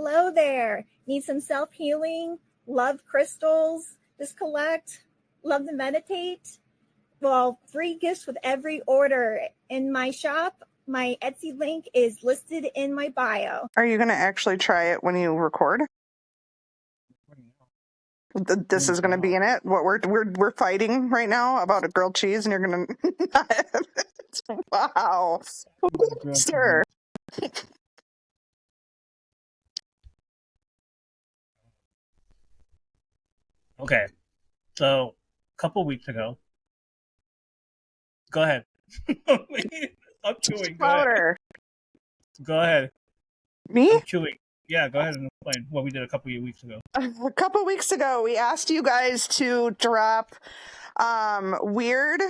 Hello there. Need some self-healing? Love crystals? Just collect? Love to meditate? Well, free gifts with every order in my shop. My Etsy link is listed in my bio. Are you going to actually try it when you record? This is going to be in it. What we're fighting right now about a grilled cheese, and you're going to not have it. Wow, sir. Okay, so a couple weeks ago, go ahead. I'm chewing. Louder. Go ahead. Me? I'm chewing. Yeah, go ahead and explain what we did a couple of weeks ago. A couple weeks ago, we asked you guys to drop weird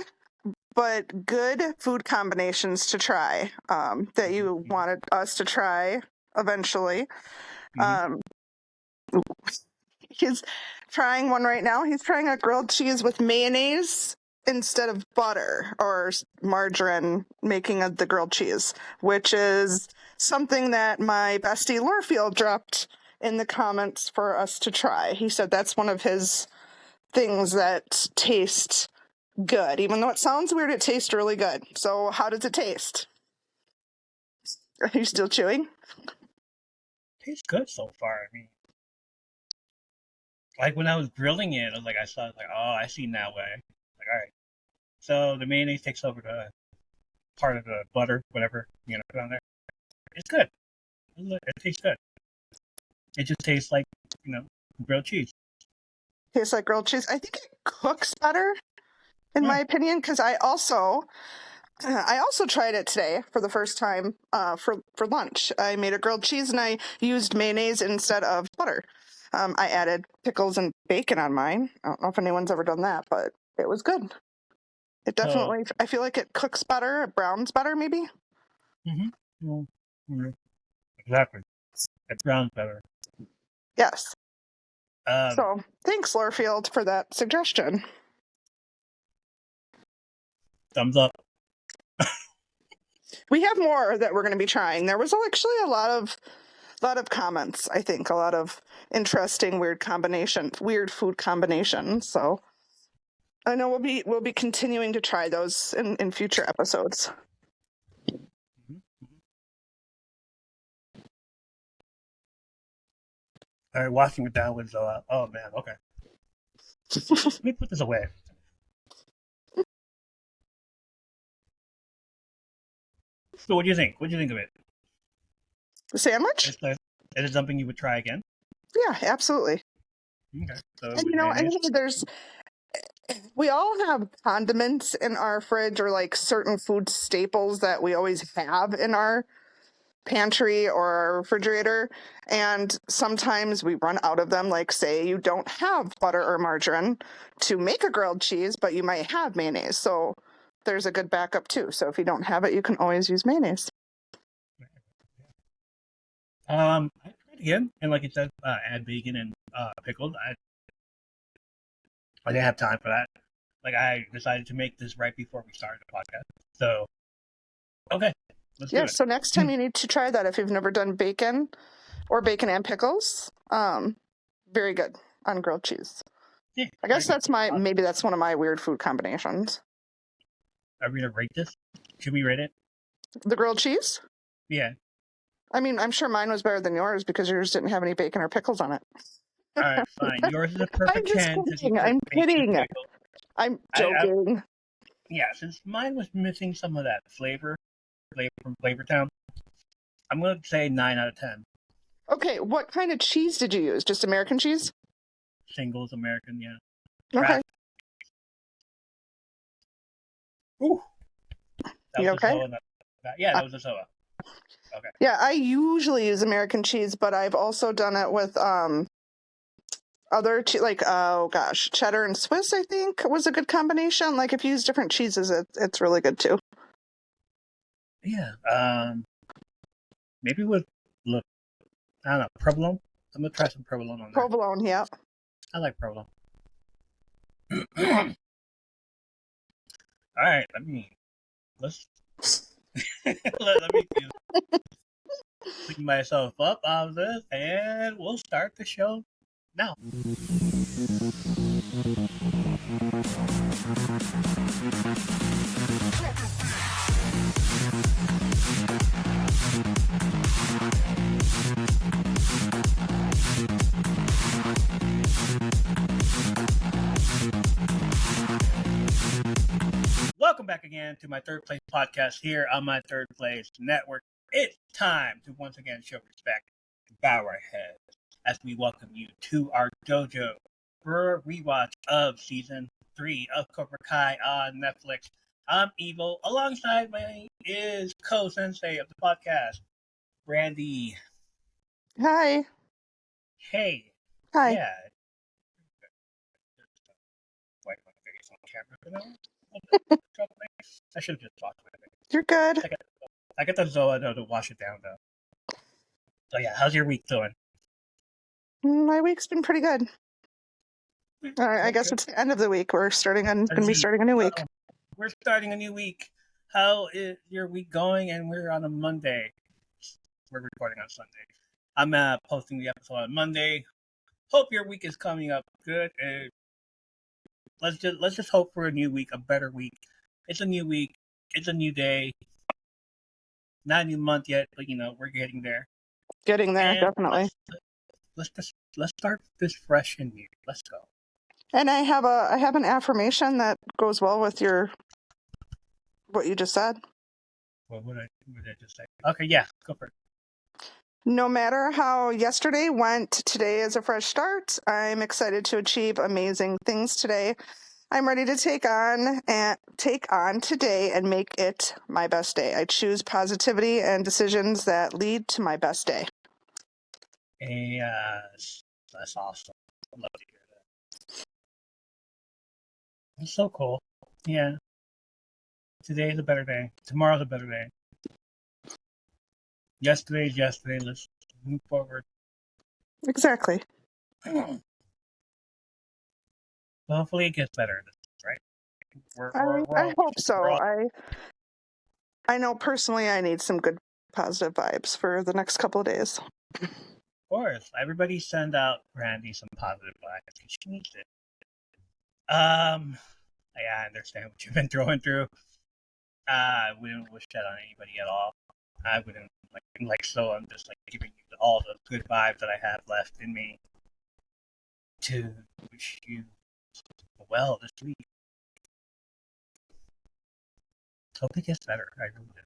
but good food combinations to try that you wanted us to try eventually. He's trying one right now. He's trying a grilled cheese with mayonnaise instead of butter or margarine, making the grilled cheese, which is something that my bestie Lorefield dropped in the comments for us to try. He said that's one of his things that taste good. Even though it sounds weird, it tastes really good. So how does it taste? Are you still chewing? Tastes good so far. I mean, like when I was grilling it, I saw it, oh, I see now. All right. So the mayonnaise takes over the part of the butter, whatever put on there. It's good. It tastes good. It just tastes like grilled cheese. Tastes like grilled cheese. I think it cooks better, in my opinion, because I also tried it today for the first time for lunch. I made a grilled cheese and I used mayonnaise instead of butter. I added pickles and bacon on mine. I don't know if anyone's ever done that, but it was good. It definitely, I feel like it cooks better, it browns better, maybe. Mm-hmm. Exactly. It browns better. Yes. So thanks, Lorefield, for that suggestion. Thumbs up. We have more that we're going to be trying. There was actually a lot of comments, I think, a lot of interesting weird food combinations. So I know we'll be continuing to try those in future episodes. All right, washing it down with oh man, okay. Let me put this away. So what do you think? What do you think of it? The sandwich? Is it something you would try again? Yeah, absolutely. Okay. So and we all have condiments in our fridge or like certain food staples that we always have in our pantry or our refrigerator, and sometimes we run out of them. Like, say you don't have butter or margarine to make a grilled cheese, but you might have mayonnaise, so there's a good backup too. So if you don't have it, you can always use mayonnaise. I tried again, and like it said, add bacon and pickles. I didn't have time for that. Like, I decided to make this right before we started the podcast. So, okay. Let's do it. So next time you need to try that if you've never done bacon or bacon and pickles. Very good on grilled cheese. Yeah, I guess maybe that's one of my weird food combinations. Are we gonna rate this? Should we rate it? The grilled cheese? Yeah. I mean, I'm sure mine was better than yours because yours didn't have any bacon or pickles on it. All right, fine. Yours is a perfect 10. I'm kidding. I'm joking. Yeah, since mine was missing some of that flavor from Flavor Town, I'm going to say 9 out of 10. Okay, what kind of cheese did you use? Just American cheese? Singles American, yeah. Okay. Ooh. You okay? That was a soda. Okay. Yeah, I usually use American cheese, but I've also done it with other cheddar and Swiss, I think, was a good combination. Like, if you use different cheeses, it's really good too. Yeah. Maybe with I don't know, provolone. I'm gonna try some provolone on there. Provolone, yeah. I like provolone. All right, let me. clean myself up out of this, and we'll start the show now. Welcome back again to my Third Place podcast here on my Third Place network. It's time to once again show respect and bow our heads as we welcome you to our dojo for a rewatch of season 3 of Cobra Kai on Netflix. I'm Evil. Alongside me is co-sensei of the podcast, Brandy. Hi. Hey. Hi. Yeah. White my face on camera for now. I should have just talked about it. You're good. I got the Zoa to wash it down though. So yeah, how's your week going? My week's been pretty good. All right, I guess it's the end of the week. We're going to be starting a new week. We're starting a new week. How is your week going? And we're on a Monday. We're recording on Sunday. I'm posting the episode on Monday. Hope your week is coming up good. Let's just hope for a new week, a better week. It's a new week. It's a new day. Not a new month yet, but we're getting there. Getting there, and definitely. Let's start this fresh and new. Let's go. And I have an affirmation that goes well with what you just said. What did I just say? Okay, yeah, go for it. No matter how yesterday went, today is a fresh start. I'm excited to achieve amazing things today. I'm ready to take on today and make it my best day. I choose positivity and decisions that lead to my best day. Yes, that's awesome. I love to hear that. It's so cool. Yeah. Today's a better day. Tomorrow's a better day. Yesterday's yesterday. Let's move forward. Exactly. Well, hopefully it gets better, right? I hope so. I know personally I need some good positive vibes for the next couple of days. Of course. Everybody send out Brandy some positive vibes. She needs it. Yeah, I understand what you've been throwing through. I wouldn't wish that on anybody at all. I wouldn't so I'm just giving you all the good vibes that I have left in me to wish you well this week. Hope it gets better. I really do.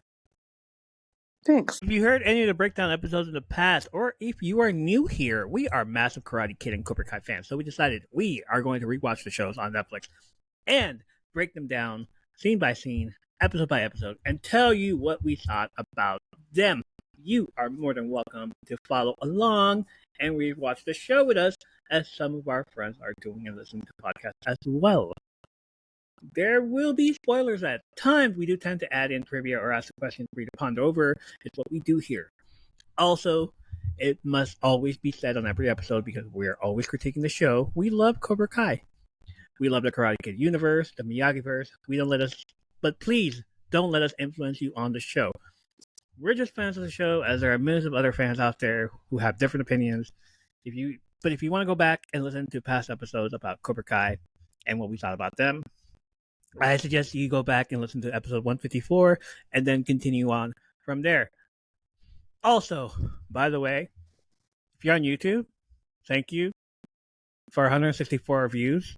Thanks. If you heard any of the breakdown episodes in the past, or if you are new here, we are massive Karate Kid and Cobra Kai fans. So we decided we are going to rewatch the shows on Netflix and break them down scene by scene, episode by episode, and tell you what we thought about them. You are more than welcome to follow along and rewatch the show with us, as some of our friends are doing and listening to podcasts as well. There will be spoilers at times. We do tend to add in trivia or ask a question for you to ponder over. It's what we do here. Also, it must always be said on every episode, because we're always critiquing the show, we love Cobra Kai. We love the Karate Kid universe, the Miyagi-verse. But please don't let us influence you on the show. We're just fans of the show, as there are millions of other fans out there who have different opinions. If you want to go back and listen to past episodes about Cobra Kai and what we thought about them, I suggest you go back and listen to episode 154 and then continue on from there. Also, by the way, if you're on YouTube, thank you for 164 views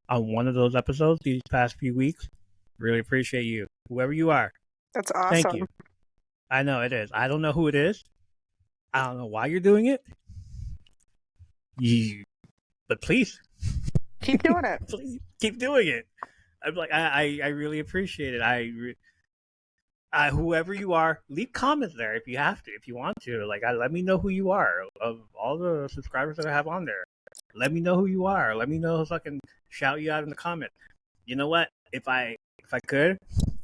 on one of those episodes these past few weeks. Really appreciate you, whoever you are. That's awesome. Thank you. I know it is. I don't know who it is. I don't know why you're doing it. But please keep doing it. Please keep doing it. I'm I really appreciate it. Whoever you are, leave comments there if you have to, if you want to. Let me know who you are. Of all the subscribers that I have on there, let me know who you are. Let me know so I can shout you out in the comment. You know what? If I could,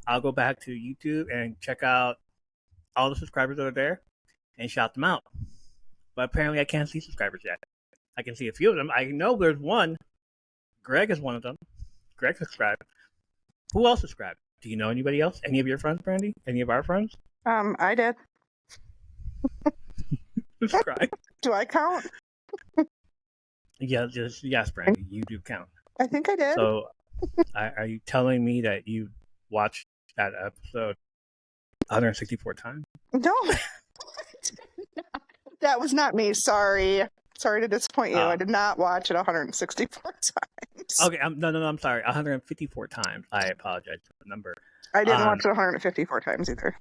I'll go back to YouTube and check out all the subscribers that are there and shout them out. But apparently I can't see subscribers yet. I can see a few of them. I know there's one. Greg is one of them. Greg subscribed. Who else subscribed? Do you know anybody else? Any of your friends, Brandy? Any of our friends? I did. subscribe. Do I count? Yes, Brandy, you do count. I think I did. So, are you telling me that you watched that episode 164 times? No, that was not me. Sorry to disappoint you. I did not watch it 164 times. Okay, no, I'm sorry. 154 times. I apologize for the number. I didn't watch it 154 times either.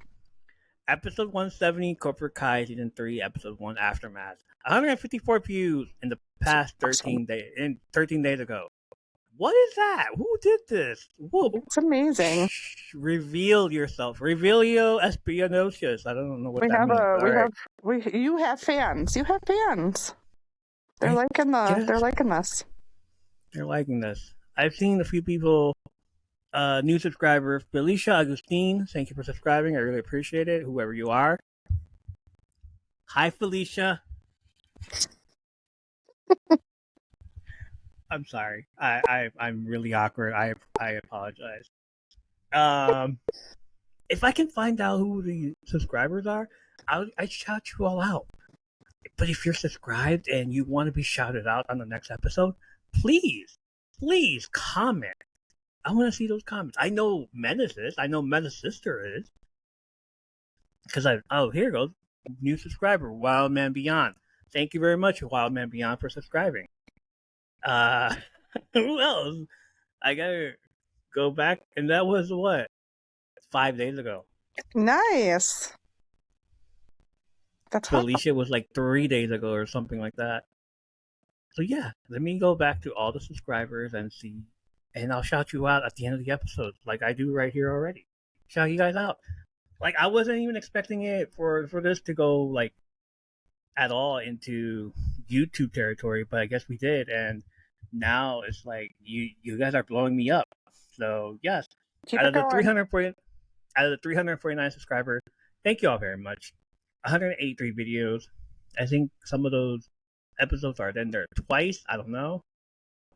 Episode 170, Cobra Kai Season 3, Episode 1, Aftermath. 154 views in the past 13 days. 13 days ago. What is that? Who did this? Whoa. It's amazing. Reveal yourself. Revealio espionocious. I don't know what that means. You have fans. You have fans. They're liking this. They're liking this. I've seen a few people, new subscriber, Felicia Agustin. Thank you for subscribing. I really appreciate it. Whoever you are. Hi, Felicia. I'm sorry. I'm really awkward. I apologize. If I can find out who the subscribers are, I'd shout you all out. But if you're subscribed and you want to be shouted out on the next episode, please comment. I want to see those comments. I know Menace is. I know Menace sister is. Because here it goes. New subscriber, Wild Man Beyond. Thank you very much, Wild Man Beyond, for subscribing. Who else? I gotta go back, and that was what? 5 days ago. Nice. That's Felicia was like 3 days ago or something like that. So yeah, let me go back to all the subscribers and see, and I'll shout you out at the end of the episode, like I do right here already. Shout you guys out. Like I wasn't even expecting it for this to go like at all into YouTube territory, but I guess we did, and now it's like you guys are blowing me up. So yes, out of the 349 subscribers, thank you all very much. 183 videos. I think some of those episodes are in there twice. I don't know.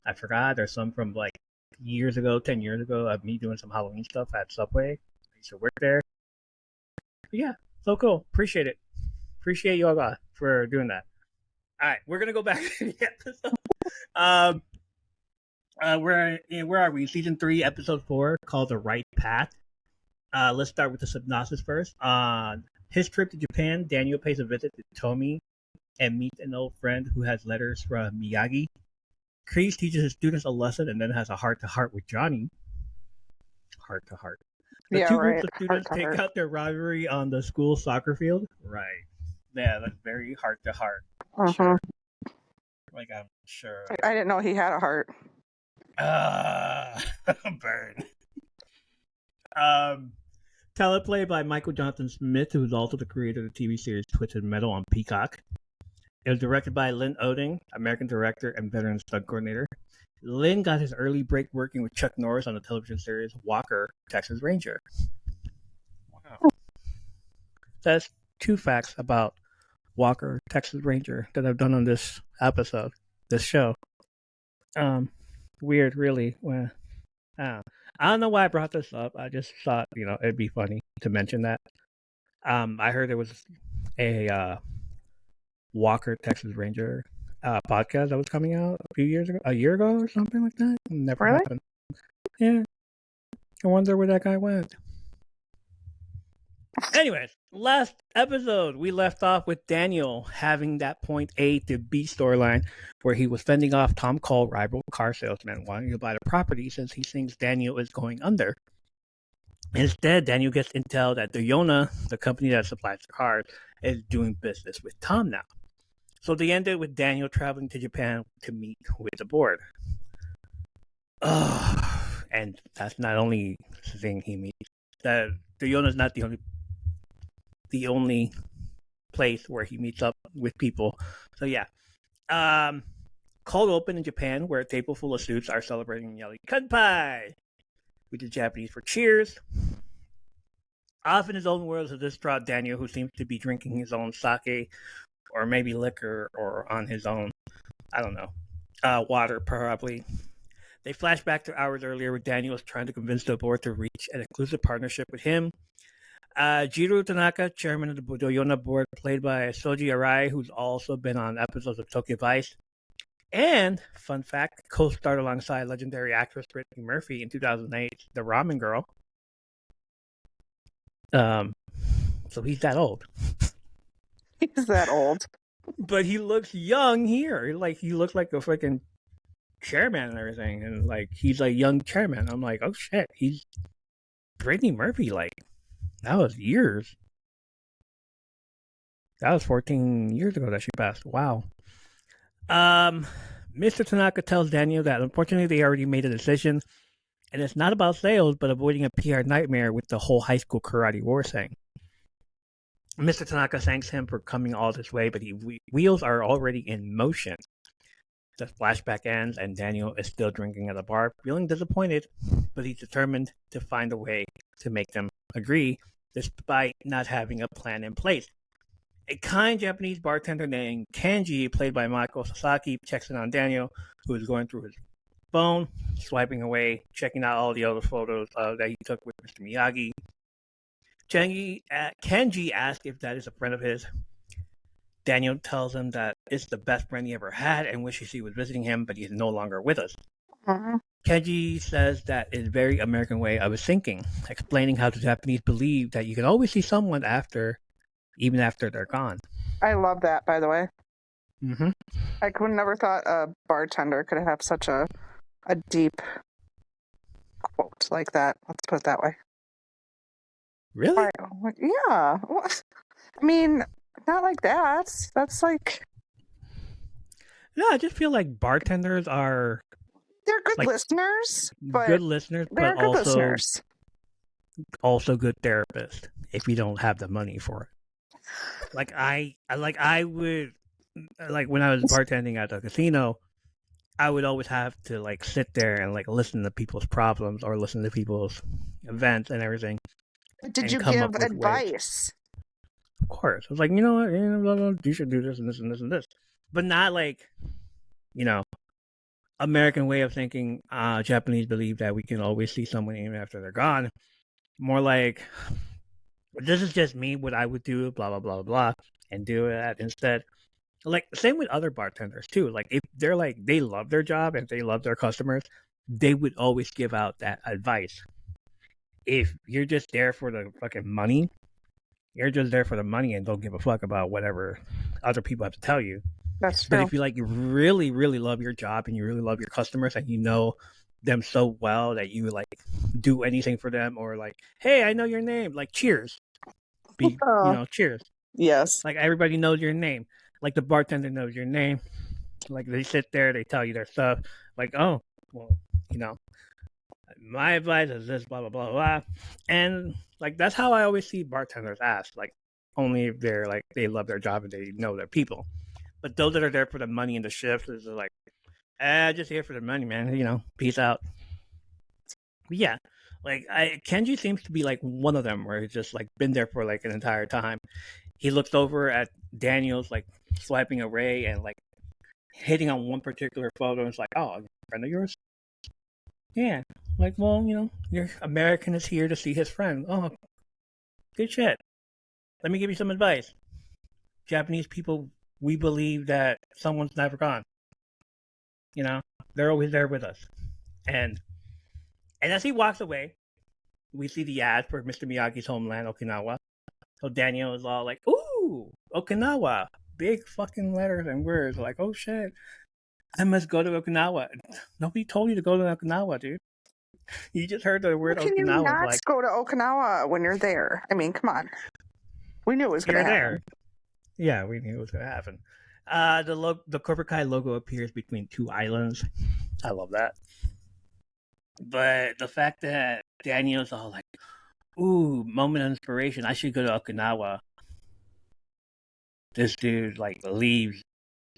I forgot. There's some from like 10 years ago of me doing some Halloween stuff at Subway. I used to work there. But yeah, so cool. Appreciate it. Appreciate you all for doing that. All right, we're gonna go back to the episode. Where are we? Season 3, Episode 4, called The Right Path. Let's start with the synopsis first. On his trip to Japan, Daniel pays a visit to Tomi and meets an old friend who has letters from Miyagi. Kreese teaches his students a lesson and then has a heart-to-heart with Johnny. Heart-to-heart. The two groups of students take out their rivalry on the school soccer field. Right. Yeah, that's very heart-to-heart. Sure. Like, I'm sure. I didn't know he had a heart. Burn. Teleplay by Michael Jonathan Smith, who is also the creator of the TV series Twisted Metal on Peacock. It was directed by Lynn Oding, American director and veteran stunt coordinator. Lynn got his early break working with Chuck Norris on the television series Walker, Texas Ranger. Wow. That's 2 facts about Walker, Texas Ranger that I've done on this show. Weird, really. Well, I don't know why I brought this up. I just thought, it'd be funny to mention that. I heard there was a Walker, Texas Ranger podcast that was coming out a year ago or something like that. Never happened. Yeah. I wonder where that guy went. Anyways, last episode, we left off with Daniel having that point A to B storyline where he was fending off Tom Cole, rival car salesman, wanting to buy the property since he thinks Daniel is going under. Instead, Daniel gets intel that Toyota, the company that supplies the cars, is doing business with Tom now. So they ended with Daniel traveling to Japan to meet with the board. And that's not only the thing he meets. That Toyota is not the only place where he meets up with people. So yeah. Cold open in Japan, where a table full of suits are celebrating and yelling "Kanpai," which is Japanese for cheers. Off in his own world is a distraught Daniel, who seems to be drinking his own sake, or maybe liquor, or on his own, I don't know, water probably. They flash back to hours earlier where Daniel is trying to convince the board to reach an exclusive partnership with him. Jiro Tanaka, chairman of the Doyona board, played by Soji Arai, who's also been on episodes of Tokyo Vice. And, fun fact, co-starred alongside legendary actress Brittany Murphy in 2008, The Ramen Girl. So he's that old. He's that old. But he looks young here. Like, he looks like a freaking chairman and everything. And, like, he's a young chairman. I'm like, oh, shit. He's Brittany Murphy. Like, that was years. That was 14 years ago that she passed. Wow. Mr. Tanaka tells Daniel that unfortunately they already made a decision, and it's not about sales, but avoiding a PR nightmare with the whole high school karate war thing. Mr. Tanaka thanks him for coming all this way, but wheels are already in motion. The flashback ends, and Daniel is still drinking at a bar, feeling disappointed, but he's determined to find a way to make them agree, despite not having a plan in place. A kind Japanese bartender named Kanji, played by Michael Sasaki, checks in on Daniel, who is going through his phone, swiping away, checking out all the other photos that he took with Mr. Miyagi. Kanji asks if that is a friend of his. Daniel tells him that it's the best friend he ever had and wishes he was visiting him, but he's no longer with us. Mm-hmm. Kenji says that is a very American way of his thinking, explaining how the Japanese believe that you can always see someone even after they're gone. I love that, by the way. Mm-hmm. I could never thought a bartender could have such a deep quote like that. Let's put it that way. Really? Yeah. I mean, not like that. That's like... No, I just feel like bartenders are... They're good listeners, but... Good listeners, but also, listeners. Also good therapists, if you don't have the money for it. Like, I would... Like, when I was bartending at the casino, I would always have to, like, sit there and, like, listen to people's problems or listen to people's events and everything. Did you give advice? Of course. I was like, you know what? You should do this and this and this and this. But not like, American way of thinking, Japanese believe that we can always see someone even after they're gone. More like, this is just me, what I would do, blah, blah, blah, blah, and do that instead. Like, same with other bartenders, too. Like, if they're like, they love their job and they love their customers, they would always give out that advice. If you're just there for the fucking money, you're just there for the money and don't give a fuck about whatever other people have to tell you. That's true. But if you like, you really, really love your job and you really love your customers and you know them so well that you like do anything for them, or like, hey, I know your name, like cheers, cheers. Yes. Like everybody knows your name. Like the bartender knows your name. Like they sit there, they tell you their stuff. Like, oh, well, my advice is this, blah, blah, blah, blah. And like, that's how I always see bartenders ask, like only if they're like, they love their job and they know their people. But those that are there for the money and the shifts is like, just here for the money, man. Peace out. But yeah, like Kenji seems to be like one of them where he's just like been there for like an entire time. He looks over at Daniel's like swiping away and like hitting on one particular photo and it's like, oh, a friend of yours? Yeah. Like, well, your American is here to see his friend. Oh, good shit. Let me give you some advice. Japanese people, we believe that someone's never gone. They're always there with us. And as he walks away, we see the ad for Mr. Miyagi's homeland, Okinawa. So Daniel is all like, ooh, Okinawa. Big fucking letters and words. Like, oh shit, I must go to Okinawa. Nobody told you to go to Okinawa, dude. You just heard the word Okinawa. Can you not go to Okinawa when you're there? I mean, come on. We knew it was going to happen. There. Yeah, we knew it was going to happen. The Cobra Kai logo appears between two islands. I love that. But the fact that Daniel's all like, ooh, moment of inspiration, I should go to Okinawa. This dude like leaves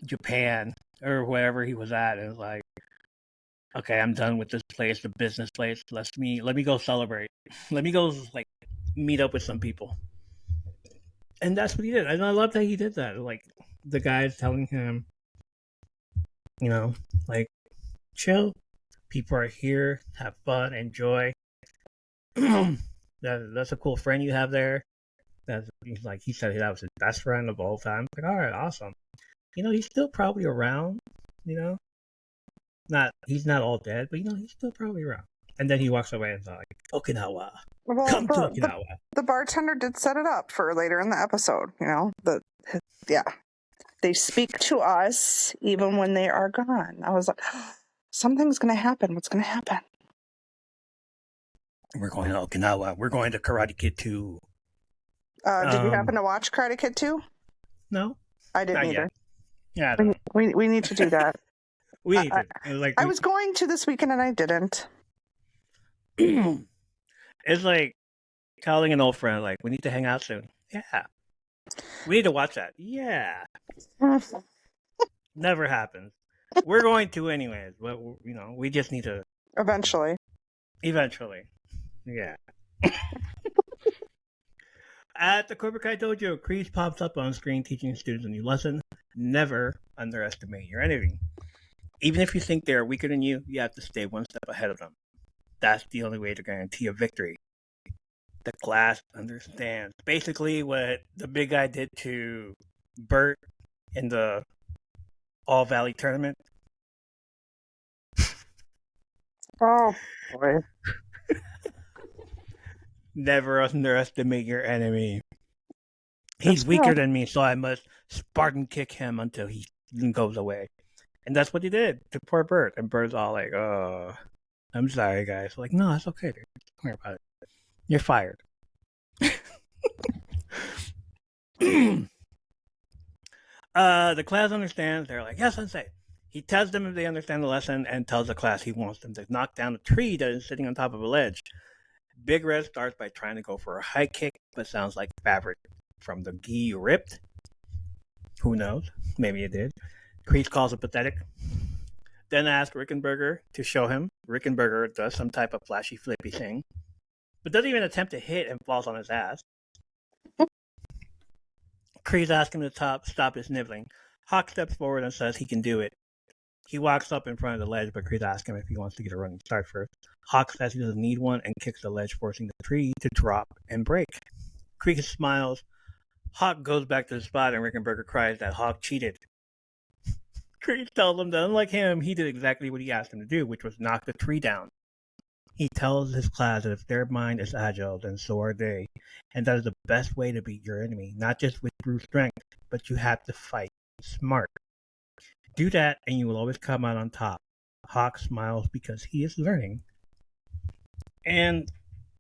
Japan or wherever he was at and is like, okay, I'm done with this place, the business place. Let me go celebrate. Let me go like meet up with some people. And that's what he did. And I love that he did that. Like the guy's telling him, like, chill. People are here. Have fun. Enjoy. That's a cool friend you have there. He said that was his best friend of all time. Like, all right, awesome. He's still probably around. He's not all dead, but he's still probably around. And then he walks away and is like, Okinawa, Well, come to Okinawa. the bartender did set it up for later in the episode. They speak to us even when they are gone. I was like, something's going to happen. What's going to happen? We're going to Okinawa. We're going to Karate Kid 2. Did you happen to watch Karate Kid 2? No. I didn't either. Yeah. We need to do that. We need to. I was going to this weekend and I didn't. It's like telling an old friend, like, we need to hang out soon. Yeah. We need to watch that. Yeah. Never happens. We're going to anyways, but we just need to. Eventually. Yeah. At the Cobra Kai Dojo, Kreese pops up on screen teaching students a new lesson. Never underestimate your enemy. Even if you think they're weaker than you, you have to stay one step ahead of them. That's the only way to guarantee a victory. The class understands. Basically what the big guy did to Bert in the All Valley tournament. Oh, boy. Never underestimate your enemy. He's weaker than me, so I must Spartan kick him until he goes away. And that's what he did to poor Bert. And Bert's all like, oh, I'm sorry, guys. Like, no, it's okay, dude. Don't worry about it. You're fired. The class understands. They're like, yes, Sensei. He tells them if they understand the lesson and tells the class he wants them to knock down a tree that is sitting on top of a ledge. Big Red starts by trying to go for a high kick, but sounds like fabric from the gi ripped. Who knows? Maybe it did. Kreese calls it pathetic. Then asks Rickenberger to show him. Rickenberger does some type of flashy flippy thing, but doesn't even attempt to hit and falls on his ass. Kreese asks him to stop his nibbling. Hawk steps forward and says he can do it. He walks up in front of the ledge, but Kreese asks him if he wants to get a running start first. Hawk says he doesn't need one and kicks the ledge, forcing the tree to drop and break. Kreese smiles. Hawk goes back to the spot and Rickenberger cries that Hawk cheated. Kreese tells him that unlike him, he did exactly what he asked him to do, which was knock the tree down. He tells his class that if their mind is agile, then so are they, and that is the best way to beat your enemy, not just with brute strength, but you have to fight smart. Do that and you will always come out on top. Hawk smiles because he is learning. And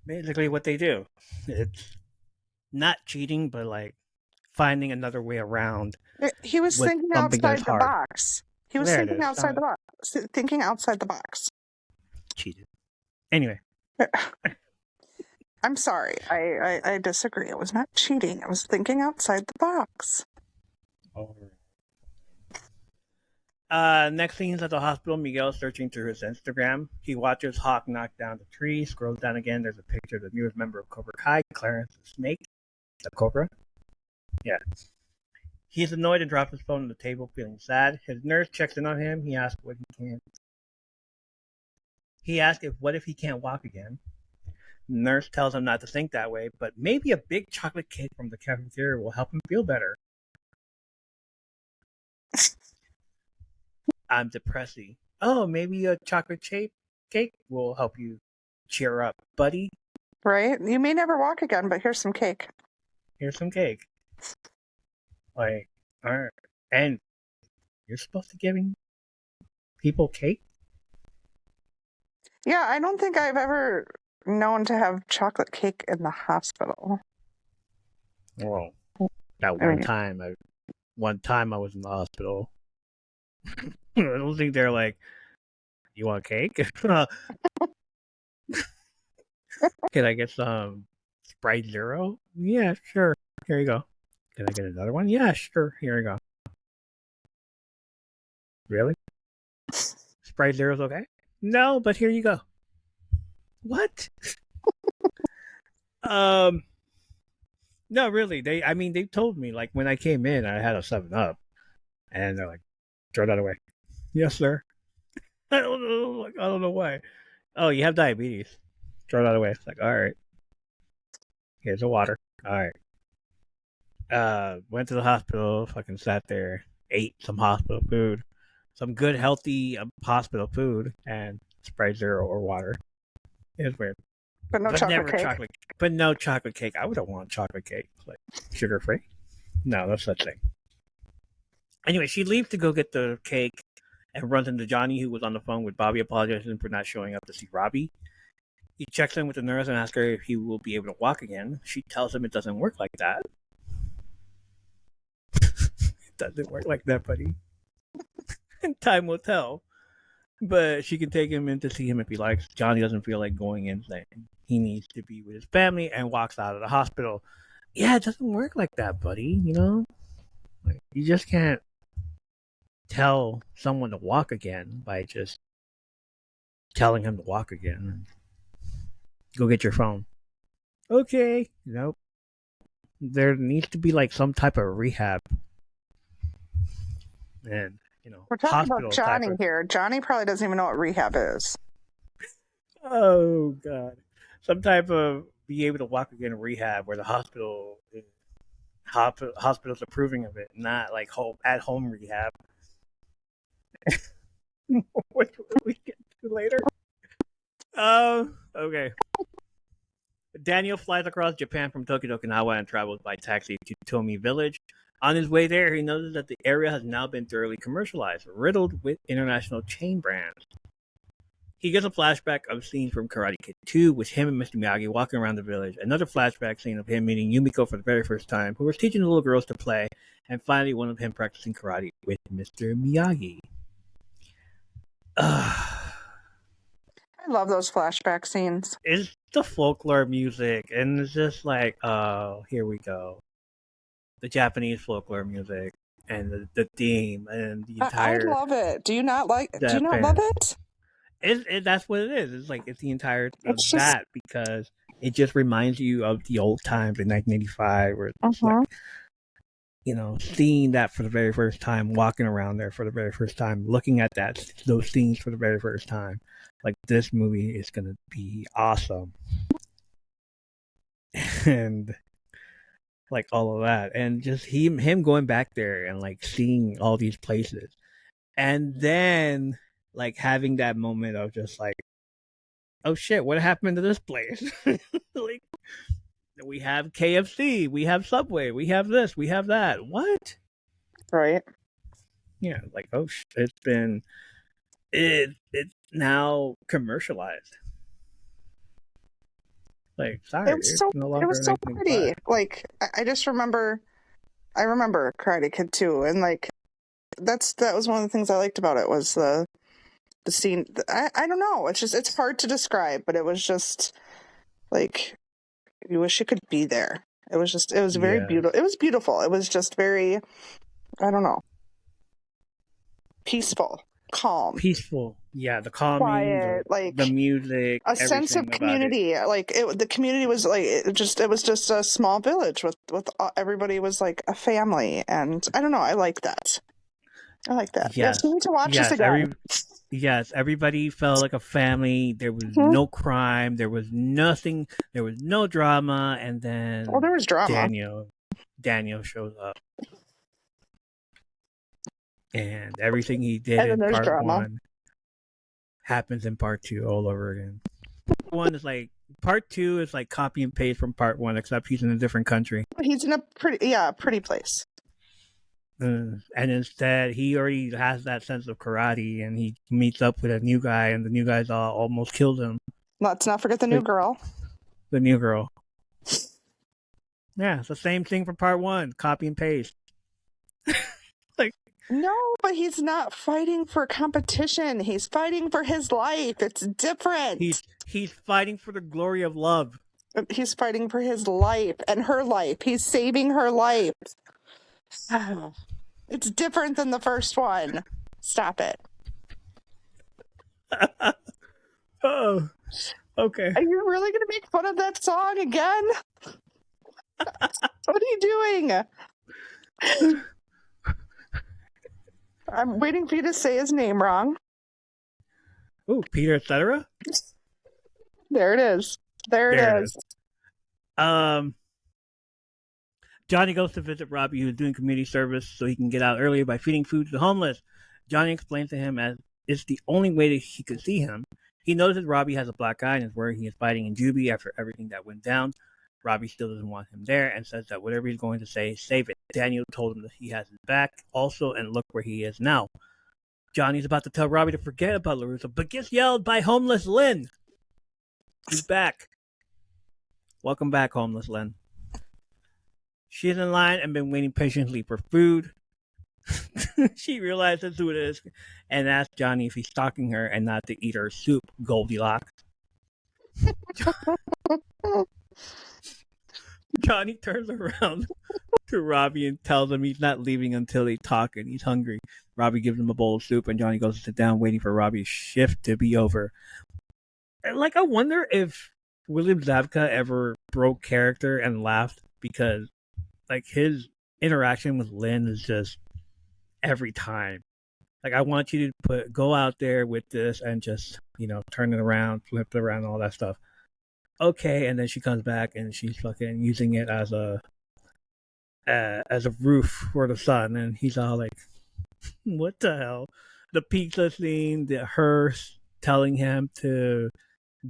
basically what they do, it's not cheating, but like finding another way around. He was thinking outside the box. He was thinking outside the box. Thinking outside the box. Cheated. Anyway. I'm sorry. I disagree. It was not cheating. It was thinking outside the box. Next scene is at the hospital. Miguel searching through his Instagram. He watches Hawk knock down the tree, scrolls down again. There's a picture of the newest member of Cobra Kai, Clarence the Snake. The Cobra? Yeah. He's annoyed and drops his phone on the table, feeling sad. His nurse checks in on him. He asks what if he can't walk again. The nurse tells him not to think that way, but maybe a big chocolate cake from the cafeteria will help him feel better. I'm depressy. Oh, maybe a chocolate cake will help you cheer up, buddy. Right? You may never walk again, but here's some cake. Here's some cake. Like, all right. And you're supposed to giving people cake? Yeah, I don't think I've ever known to have chocolate cake in the hospital. Well, that one time I was in the hospital. I don't think they're like, you want cake? Can I get some Sprite Zero? Yeah, sure. Here you go. Can I get another one? Yeah, sure. Here you go. Really? Sprite Zero's okay? No, but here you go. What? No, really. They told me, like, when I came in, I had a 7-Up. And they're like, throw that away. Yes, sir. I don't know why. Oh, you have diabetes. Throw that away. It's like, all right. Here's the water. All right. Went to the hospital, fucking sat there, ate some hospital food, some good, healthy hospital food, and Sprite Zero or water. It was weird. But no But chocolate never cake. chocolate. But no chocolate cake. I wouldn't want chocolate cake. Like, sugar free? No, that's such thing. Anyway, she leaves to go get the cake and runs into Johnny, who was on the phone with Bobby, apologizing for not showing up to see Robbie. He checks in with the nurse and asks her if he will be able to walk again. She tells him it doesn't work like that. It doesn't work like that, buddy. Time will tell. But she can take him in to see him if he likes. Johnny doesn't feel like going in, saying he needs to be with his family, and walks out of the hospital. Yeah, it doesn't work like that, buddy. You know, like, you just can't tell someone to walk again by just telling him to walk again. Go get your phone. Okay. Nope. There needs to be like some type of rehab. And, We're talking about hospital type Johnny of. here. Johnny probably doesn't even know what rehab is. Oh, God. Some type of be able to walk again in rehab where the hospital's approving of it, not like at home rehab. What we get to later. Okay. Daniel flies across Japan from Tokyo to Okinawa and travels by taxi to Tomi Village. On his way there, he notices that the area has now been thoroughly commercialized, riddled with international chain brands. He gets a flashback of scenes from Karate Kid 2 with him and Mr. Miyagi walking around the village, another flashback scene of him meeting Yumiko for the very first time, who was teaching the little girls to play, and finally one of him practicing karate with Mr. Miyagi. I love those flashback scenes. It's the folklore music, and it's just like, oh, here we go. The Japanese folklore music and the theme and the entire. I love it. Do you not love it? That's what it is. It's like it's the entire It's that because it just reminds you of the old times in 1985, where it's like, seeing that for the very first time, walking around there for the very first time, looking at those scenes for the very first time. Like, this movie is gonna be awesome, and like all of that, and just him going back there and like seeing all these places, and then like having that moment of just like, oh shit, what happened to this place? Like, we have KFC, we have Subway, we have this, we have that. What? Right. Yeah, like, oh it's now commercialized. Like, sorry, it was so pretty. Like, I just remember, Karate Kid 2, and like that was one of the things I liked about it was the scene. I don't know. It's hard to describe, but it was just like you wish you could be there. It was very beautiful. It was beautiful. It was just very, I don't know, peaceful. Calm, peaceful, yeah. The calming, quiet, like the music, a sense of community. Like the community was like it was just a small village with everybody was like a family, and I don't know. I like that. Yes, we need to watch this again. Yes, everybody felt like a family. There was no crime. There was nothing. There was no drama, and then there was drama. Daniel shows up. And everything he did in part 1 happens in part 2 all over again. Part 2 is like copy and paste from part 1, except he's in a different country. He's in a pretty place. And instead, he already has that sense of karate, and he meets up with a new guy, and the new guy's almost killed him. Let's not forget the new girl. The new girl. Yeah, it's the same thing from part 1, copy and paste. No, but he's not fighting for competition. He's fighting for his life. It's different. He's fighting for the glory of love. He's fighting for his life and her life. He's saving her life. It's different than the first one. Stop it. Oh, okay. Are you really going to make fun of that song again? What are you doing? I'm waiting for you to say his name wrong. Ooh, Peter, etc. There it is. There it is. Johnny goes to visit Robbie, who's doing community service so he can get out earlier by feeding food to the homeless. Johnny explains to him as it's the only way that he could see him. He notices Robbie has a black eye and is worried he is fighting in juvie after everything that went down. Robbie still doesn't want him there and says that whatever he's going to say, save it. Daniel told him that he has his back also, and look where he is now. Johnny's about to tell Robbie to forget about LaRusso, but gets yelled by homeless Lynn. He's back. Welcome back, homeless Lynn. She's in line and been waiting patiently for food. She realizes who it is and asks Johnny if he's stalking her and not to eat her soup, Goldilocks. Johnny turns around to Robbie and tells him he's not leaving until they talk and he's hungry. Robbie gives him a bowl of soup and Johnny goes to sit down waiting for Robbie's shift to be over. And, I wonder if William Zabka ever broke character and laughed because his interaction with Lynn is just every time. I want you to go out there with this and just, turn it around, flip it around, all that stuff. Okay, and then she comes back and she's fucking using it as a roof for the sun, and he's all like, "What the hell?" The pizza scene, her telling him to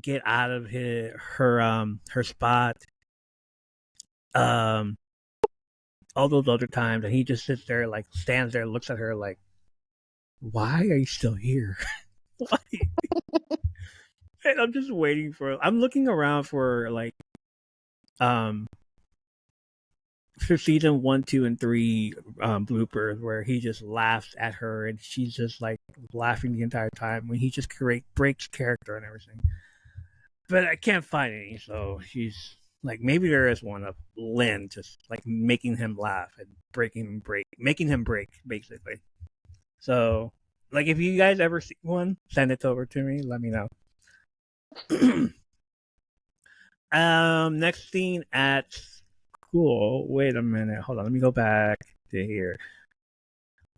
get out of her spot, all those other times, and he just sits there, stands there, looks at her like, "Why are you still here?" Why? And I'm just waiting I'm looking around for for season 1, 2, and 3 bloopers where he just laughs at her and she's just laughing the entire time when he just breaks character and everything. But I can't find any, so she's maybe there is one of Lynn just making him laugh and making him break, basically. So if you guys ever see one, send it over to me, let me know. Next scene at school. Wait a minute. Hold on. Let me go back to here.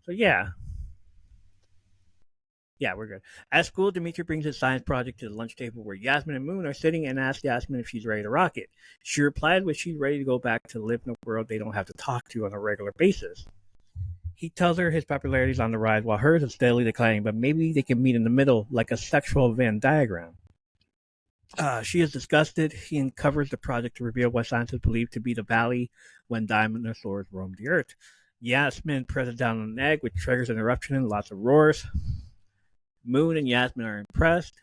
So yeah, we're good. At school, Dimitri brings his science project to the lunch table where Yasmin and Moon are sitting and asks Yasmin if she's ready to rock it. She replies that she's ready to go back to live in a world they don't have to talk to on a regular basis. He tells her his popularity is on the rise while hers is steadily declining, but maybe they can meet in the middle like a sexual Venn diagram. She is disgusted. He uncovers the project to reveal what scientists believe to be the valley when dinosaurs roamed the earth. Yasmin presses down on an egg, which triggers an eruption and lots of roars. Moon and Yasmin are impressed.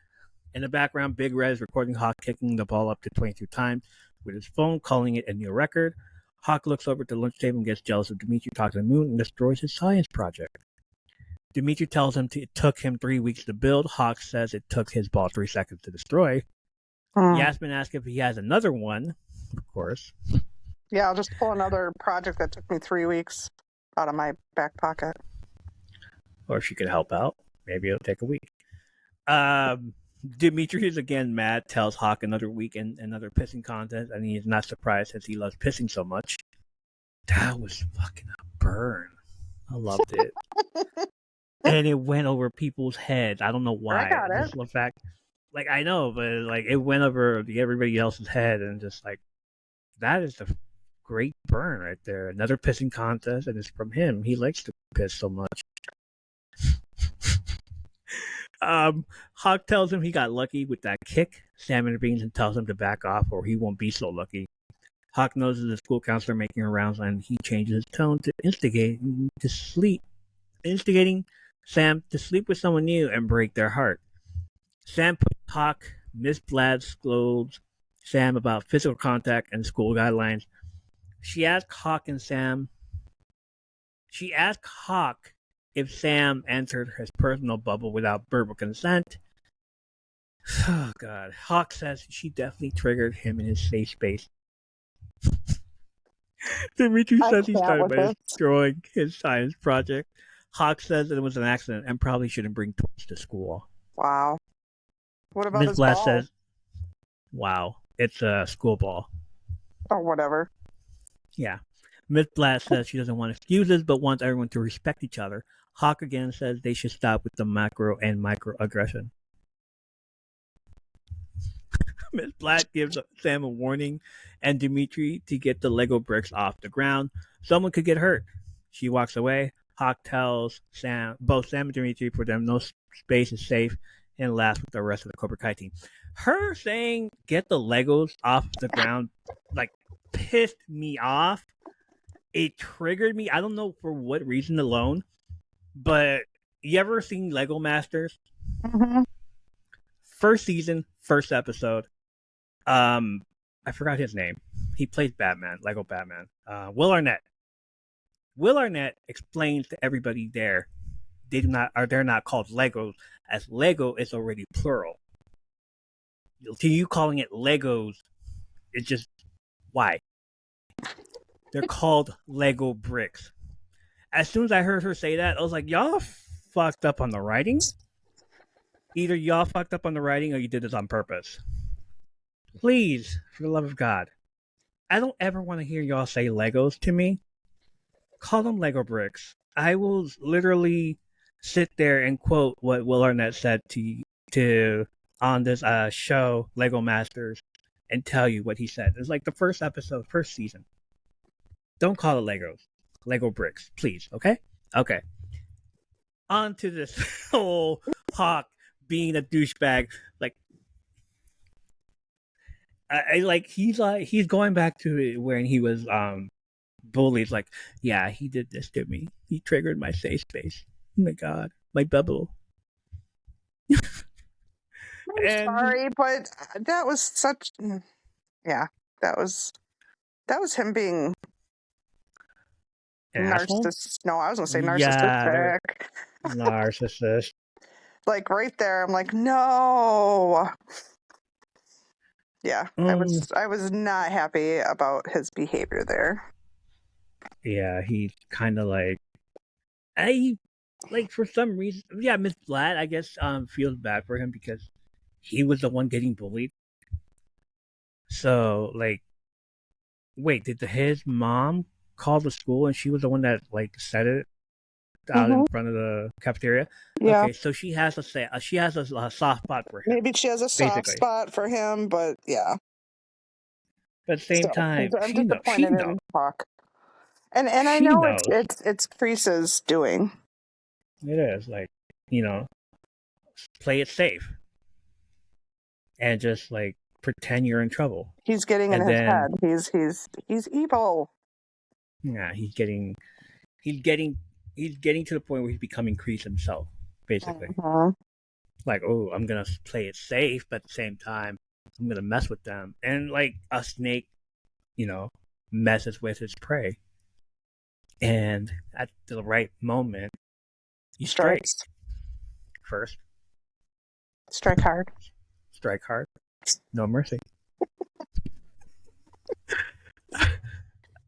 In the background, Big Red is recording Hawk kicking the ball up to 22 times with his phone, calling it a new record. Hawk looks over at the lunch table and gets jealous of Dimitri talking to Moon and destroys his science project. Dimitri tells him it took him 3 weeks to build. Hawk says it took his ball 3 seconds to destroy. Yasmin asks if he has another one, of course. Yeah, I'll just pull another project that took me 3 weeks out of my back pocket. Or she could help out. Maybe it'll take a week. Dimitri is again mad, tells Hawk another week and another pissing contest, and he is not surprised since he loves pissing so much. That was fucking a burn. I loved it. And it went over people's heads. I don't know why. I got it. Just the fact, I know, but it went over everybody else's head, and just that is a great burn right there. Another pissing contest, and it's from him. He likes to piss so much. Hawk tells him he got lucky with that kick. Sam intervenes and tells him to back off or he won't be so lucky. Hawk notices the school counselor making her rounds and he changes his tone to instigating Sam to sleep with someone new and break their heart. Sam puts Hawk. Miss Blad scolds Sam about physical contact and school guidelines. She asks Hawk if Sam entered his personal bubble without verbal consent. Oh, God. Hawk says she definitely triggered him in his safe space. Dimitri says he started by destroying his science project. Hawk says that it was an accident and probably shouldn't bring toys to school. Wow. What about Ms. his Blast ball? says, wow, it's a school ball. Oh, whatever. Yeah. Ms. Blast says she doesn't want excuses but wants everyone to respect each other. Hawk again says they should stop with the macro and microaggression. Miss Blatt gives Sam a warning and Dimitri to get the Lego bricks off the ground. Someone could get hurt. She walks away. Hawk tells both Sam and Dimitri for them no space is safe and laughs with the rest of the Cobra Kai team. Her saying get the Legos off the ground like pissed me off. It triggered me. I don't know for what reason alone, but you ever seen Lego Masters? Mm-hmm. First season, first episode. I forgot his name. He plays Batman, Lego Batman. Will Arnett. Will Arnett explains to everybody there they're not called Legos, as Lego is already plural. To you calling it Legos, it's just why? They're called Lego bricks. As soon as I heard her say that, I was like, y'all fucked up on the writing. Either y'all fucked up on the writing or you did this on purpose. Please, for the love of God. I don't ever want to hear y'all say Legos to me. Call them Lego bricks. I will literally sit there and quote what Will Arnett said to on this show, Lego Masters, and tell you what he said. It's like the first episode, first season. Don't call it Legos. Lego bricks, please, okay? Okay. On to this whole Hawk being a douchebag. Like, he's going back to when he was bullied. Like, yeah, he did this to me. He triggered my safe space. Oh my God, my bubble. I'm sorry, but that was such. Yeah, that was him being narcissist. No, I was gonna say narcissistic. Yeah, narcissist. Like right there, I'm like, no. Yeah, I was not happy about his behavior there. Yeah, he's kind of like, for some reason, yeah, Miss Blatt, I guess, feels bad for him because he was the one getting bullied. So, like, wait, did his mom call the school and she was the one that like said it out in front of the cafeteria? Yeah. Okay, so she has a soft spot for him. Maybe she has a soft spot for him, but yeah. But at the same time, I'm disappointed in Hawk. And I know it's Kreese's doing. It is, like, play it safe. And just like pretend you're in trouble. He's getting in his head. He's evil. Yeah, he's getting to the point where he's becoming Kreese himself, basically. Like, oh, I'm gonna play it safe, but at the same time, I'm gonna mess with them. And like a snake, messes with his prey. And at the right moment, he strikes. First. Strike hard. Strike hard. No mercy.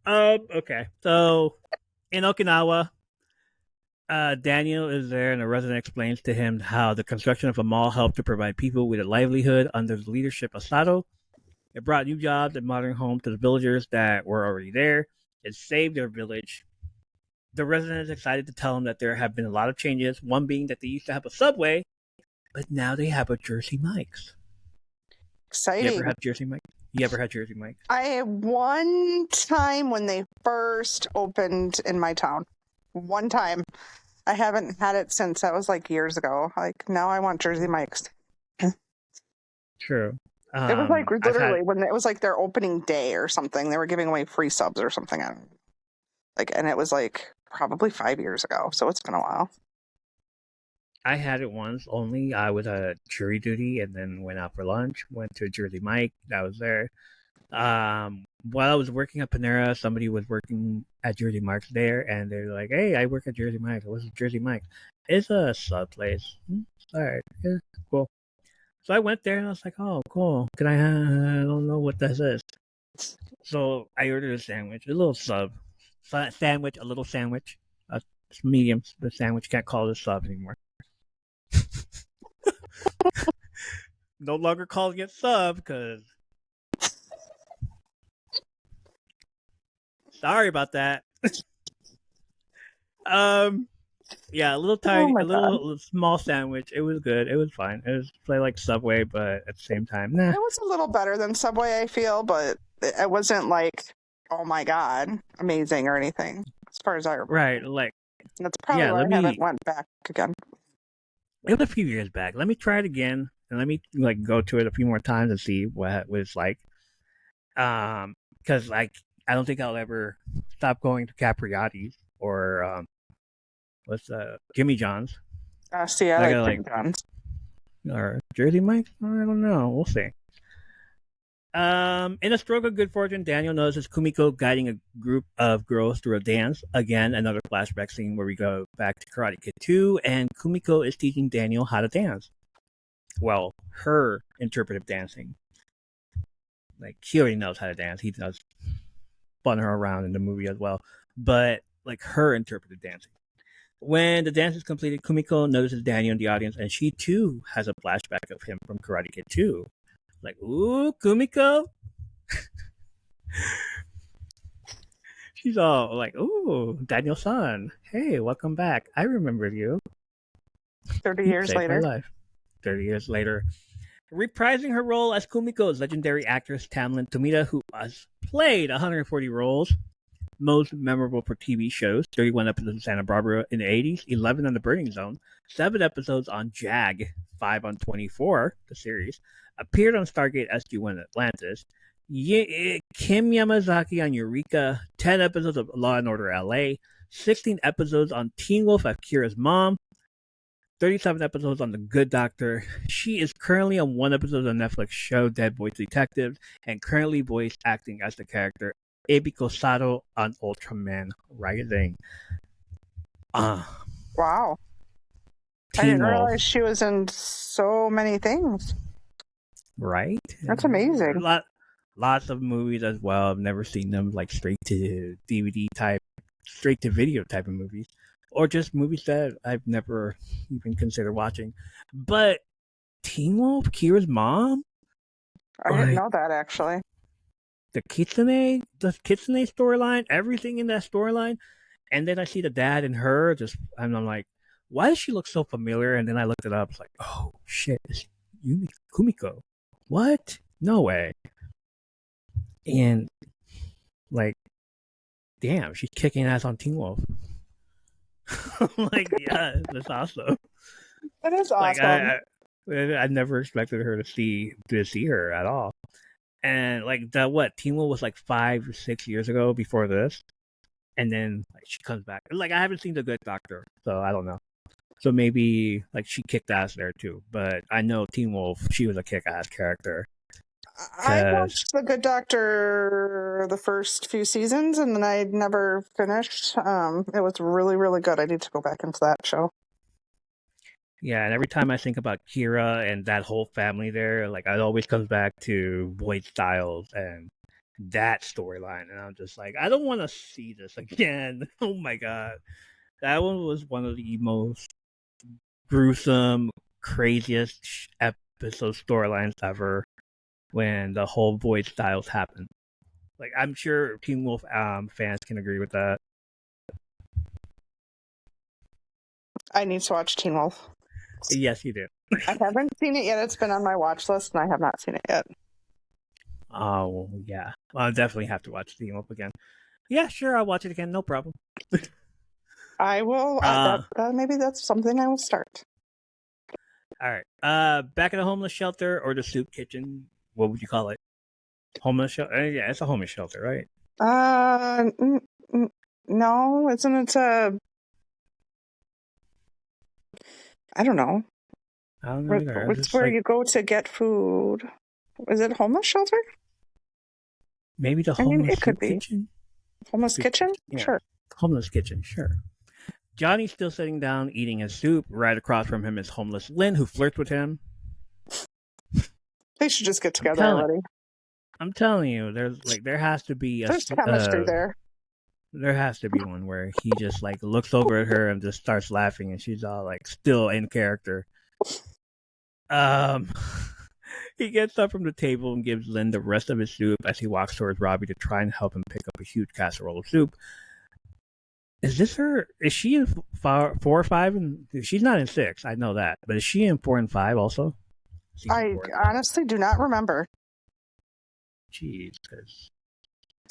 Okay. So in Okinawa, Daniel is there, and a resident explains to him how the construction of a mall helped to provide people with a livelihood under the leadership of Sato. It brought new jobs and modern homes to the villagers that were already there. It saved their village. The resident is excited to tell him that there have been a lot of changes, one being that they used to have a subway, but now they have a Jersey Mike's. Exciting. You ever had Jersey Mike's? I had one time when they first opened in my town. One time. I haven't had it since. That was like years ago. Like, now I want Jersey Mike's. True. It was like literally when it was like their opening day or something. They were giving away free subs or something. And it was like probably 5 years ago. So it's been a while. I had it once only. I was at jury duty and then went out for lunch. Went to Jersey Mike. That was there. While I was working at Panera, somebody was working at Jersey Mike's there, and they're like, "Hey, I work at Jersey Mike's. What's Jersey Mike's? It's a sub place. All right, yeah, cool." So I went there and I was like, "Oh, cool. I don't know what this is." So I ordered a sandwich, a little sandwich, a little sandwich, a medium. The sandwich, can't call it a sub anymore. No longer calling it sub because sorry about that. Yeah, a little Oh tiny, my a god. little small sandwich. It was good. It was fine. It was like Subway, but at the same time, nah. It was a little better than Subway, I feel, but it wasn't like, oh my god, amazing or anything, as far as I remember. Right, like That's probably yeah. why I haven't went back again. It was a few years back. Let me try it again, and let me like go to it a few more times and see what it's like. Because like I don't think I'll ever stop going to Capriati's or what's Jimmy John's. See, I I like gotta Jimmy like John's. or Jersey Mike's. I don't know. We'll see. In a stroke of good fortune, Daniel notices Kumiko guiding a group of girls through a dance. Again, another flashback scene where we go back to Karate Kid 2, and Kumiko is teaching Daniel how to dance. Well, her interpretive dancing. Like, he already knows how to dance. He does fun her around in the movie as well. But, like, her interpretive dancing. When the dance is completed, Kumiko notices Daniel in the audience, and she too has a flashback of him from Karate Kid 2. Like, ooh, Kumiko? She's all like, ooh, Daniel-san. Hey, welcome back. I remember you. 30 You years saved my later. life. 30 years later. Reprising her role as Kumiko is legendary actress Tamlin Tomita, who has played 140 roles, most memorable for TV shows, 31 episodes of Santa Barbara in the 80s, 11 on The Burning Zone, 7 episodes on JAG, 5 on 24, the series, appeared on Stargate SG-1 Atlantis, Kim Yamazaki on Eureka, 10 episodes of Law & Order LA, 16 episodes on Teen Wolf as Kira's mom, 37 episodes on The Good Doctor. She is currently on 1 episode of the Netflix show Dead Boys Detective, and currently voice acting as the character Ebiko Sato on Ultraman Rising. Wow. I Teen didn't Wolf, realize she was in so many things. right? That's amazing. Lots of movies as well. I've never seen them like straight to DVD type, straight to video type of movies, or just movies that I've never even considered watching. But Teen Wolf, Kira's mom, I didn't know that, actually. the Kitsune storyline, everything in that storyline, and then I see the dad and her, and I'm like, why does she look so familiar? And then I looked it up, it's like, oh shit, it's Kumiko. What? No way. And like, damn, she's kicking ass on Teen Wolf. I'm like, yeah, that's awesome. That is Like, awesome. I never expected her to see her at all. And like Teen Wolf was like 5 or 6 years ago before this, and then like she comes back. Like, I haven't seen The Good Doctor, so I don't know. So maybe like she kicked ass there too. But I know Teen Wolf, she was a kick ass character. I watched The Good Doctor the first few seasons, and then I never finished. It was really, really good. I need to go back into that show. Yeah, and every time I think about Kira and that whole family there, like it always comes back to Boyd Styles and that storyline, and I'm just like, I don't want to see this again. Oh my god, that one was one of the most gruesome, craziest episode storylines ever. When the whole Boyd Styles happened, like I'm sure Teen Wolf fans can agree with that. I need to watch Teen Wolf. Yes, you do. I haven't seen it yet. It's been on my watch list, and I have not seen it yet. Oh yeah, I'll definitely have to watch Teen Wolf again. Yeah, sure, I'll watch it again. No problem. I will. Maybe that's something I will start. All right. Back in the homeless shelter or the soup kitchen. What would you call it? Homeless shelter. Yeah, it's a homeless shelter, right? No, isn't it I don't know. I don't know either. It's where you go to get food. Is it homeless shelter? Maybe the homeless it could be. kitchen? Homeless kitchen? Yeah. Sure. Homeless kitchen, sure. Johnny's still sitting down eating his soup. Right across from him is homeless Lynn, who flirts with him. They should just get together already. I'm telling you, there has to be there's chemistry there. There has to be one where he just like looks over at her and just starts laughing, and she's all like still in character. He gets up from the table and gives Lynn the rest of his soup as he walks towards Robbie to try and help him pick up a huge casserole of soup. Is this her? Is she in 4 or 5? And she's not in 6. I know that, but is she in 4 and 5 also? Season I 4 and 5. honestly do not remember. Jeez, because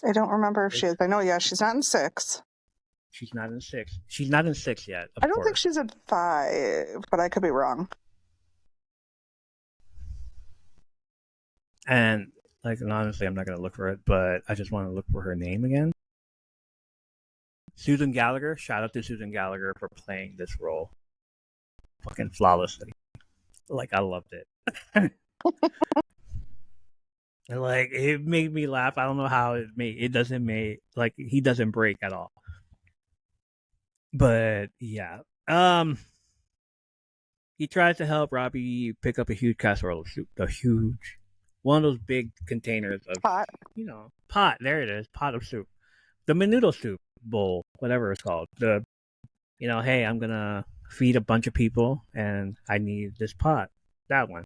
I don't remember if she is. I know, yeah, she's not in 6. she's not in 6. She's not in 6 yet. Of I don't think course. she's in 5, but I could be wrong. And and honestly, I'm not gonna look for it, but I just want to look for her name again. Susan Gallagher. Shout out to Susan Gallagher for playing this role fucking flawlessly. I loved it. And it made me laugh. I don't know how it doesn't make he doesn't break at all. But yeah. He tries to help Robbie pick up a huge casserole of soup. A huge one of those big containers of Pot. Pot. There it is. Pot of soup. The menudo soup bowl, whatever it's called. Hey, I'm gonna feed a bunch of people and I need this pot. That one.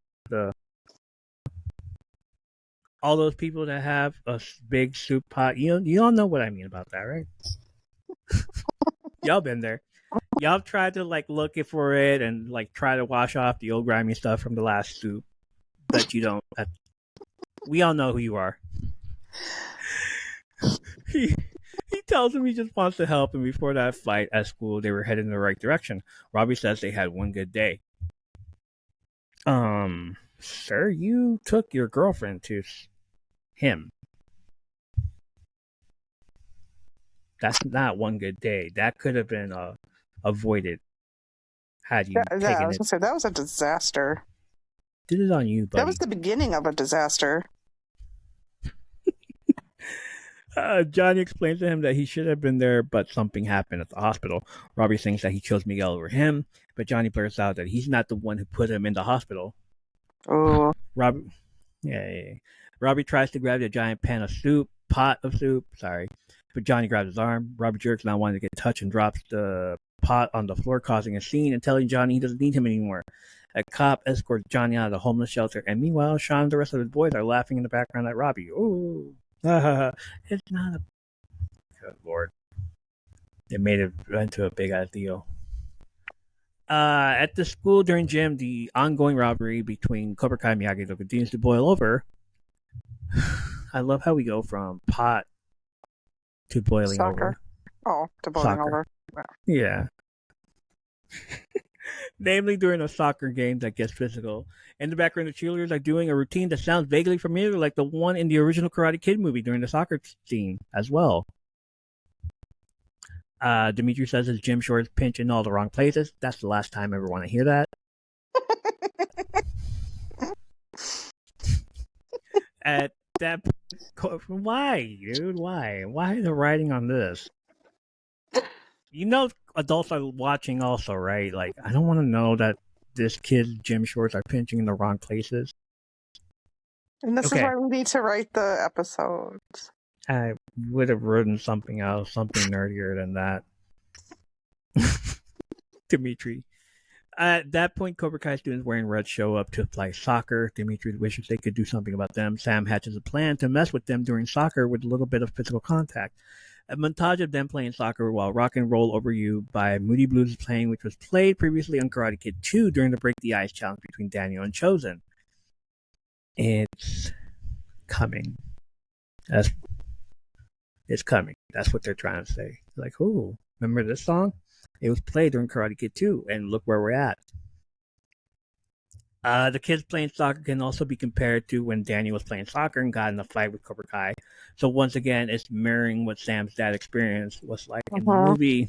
All those people that have a big soup pot. You all know what I mean about that, right? Y'all been there. Y'all tried to looking for it and try to wash off the old grimy stuff from the last soup, but you don't. We all know who you are. He tells him he just wants to help, and before that fight at school, they were headed in the right direction. Robbie says they had one good day. Sir, you took your girlfriend to him. That's not one good day. That could have been avoided had you taken I was gonna say that was a disaster. Did it on you, buddy. That was the beginning of a disaster. Johnny explains to him that he should have been there, but something happened at the hospital. Robbie thinks that he chose Miguel over him, but Johnny blurts out that he's not the one who put him in the hospital. Oh. Robbie tries to grab the giant pot of soup, but Johnny grabs his arm. Robbie jerks, not wanting to get touched, and drops the pot on the floor, causing a scene and telling Johnny he doesn't need him anymore. A cop escorts Johnny out of the homeless shelter, and meanwhile, Sean and the rest of his boys are laughing in the background at Robbie. Ooh. It's not a good lord. It made it into a big ass deal. At the school during gym, the ongoing robbery between Cobra Kai and Miyagi continues to boil over. I love how we go from pot to boiling Soccer. over. To boiling over. Yeah. Namely during a soccer game that gets physical. In the background, the cheerleaders are doing a routine that sounds vaguely familiar, like the one in the original Karate Kid movie during the soccer scene as well. Dimitri says his gym shorts pinch in all the wrong places. That's the last time I ever want to hear that. At that point, why, dude? Why? Why the writing on this? Adults are watching also, right? I don't want to know that this kid's gym shorts are pinching in the wrong places. And this is why we need to write the episodes. I would have written something else, something nerdier than that. Dimitri. At that point, Cobra Kai students wearing red show up to play soccer. Dimitri wishes they could do something about them. Sam hatches a plan to mess with them during soccer with a little bit of physical contact. A montage of them playing soccer while Rock and Roll Over You by Moody Blues is playing, which was played previously on Karate Kid 2 during the Break the Ice challenge between Daniel and Chosen. It's coming. It's coming. That's what they're trying to say. Oh, remember this song? It was played during Karate Kid 2, and look where we're at. The kids playing soccer can also be compared to when Daniel was playing soccer and got in a fight with Cobra Kai. So once again, it's mirroring what Sam's dad experience was like in the movie.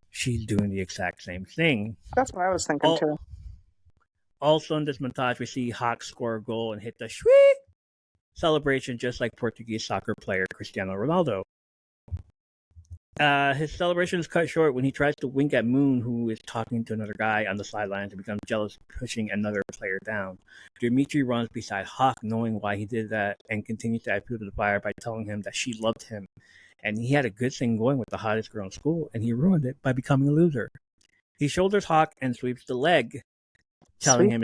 She's doing the exact same thing. That's what I was thinking too. Also in this montage, we see Hawk score a goal and hit the shwee celebration just like Portuguese soccer player Cristiano Ronaldo. His celebration is cut short when he tries to wink at Moon, who is talking to another guy on the sidelines, and becomes jealous, pushing another player down. Dimitri runs beside Hawk, knowing why he did that, and continues to add fuel to the fire by telling him that she loved him, and he had a good thing going with the hottest girl in school, and he ruined it by becoming a loser. He shoulders Hawk and sweeps the leg, telling him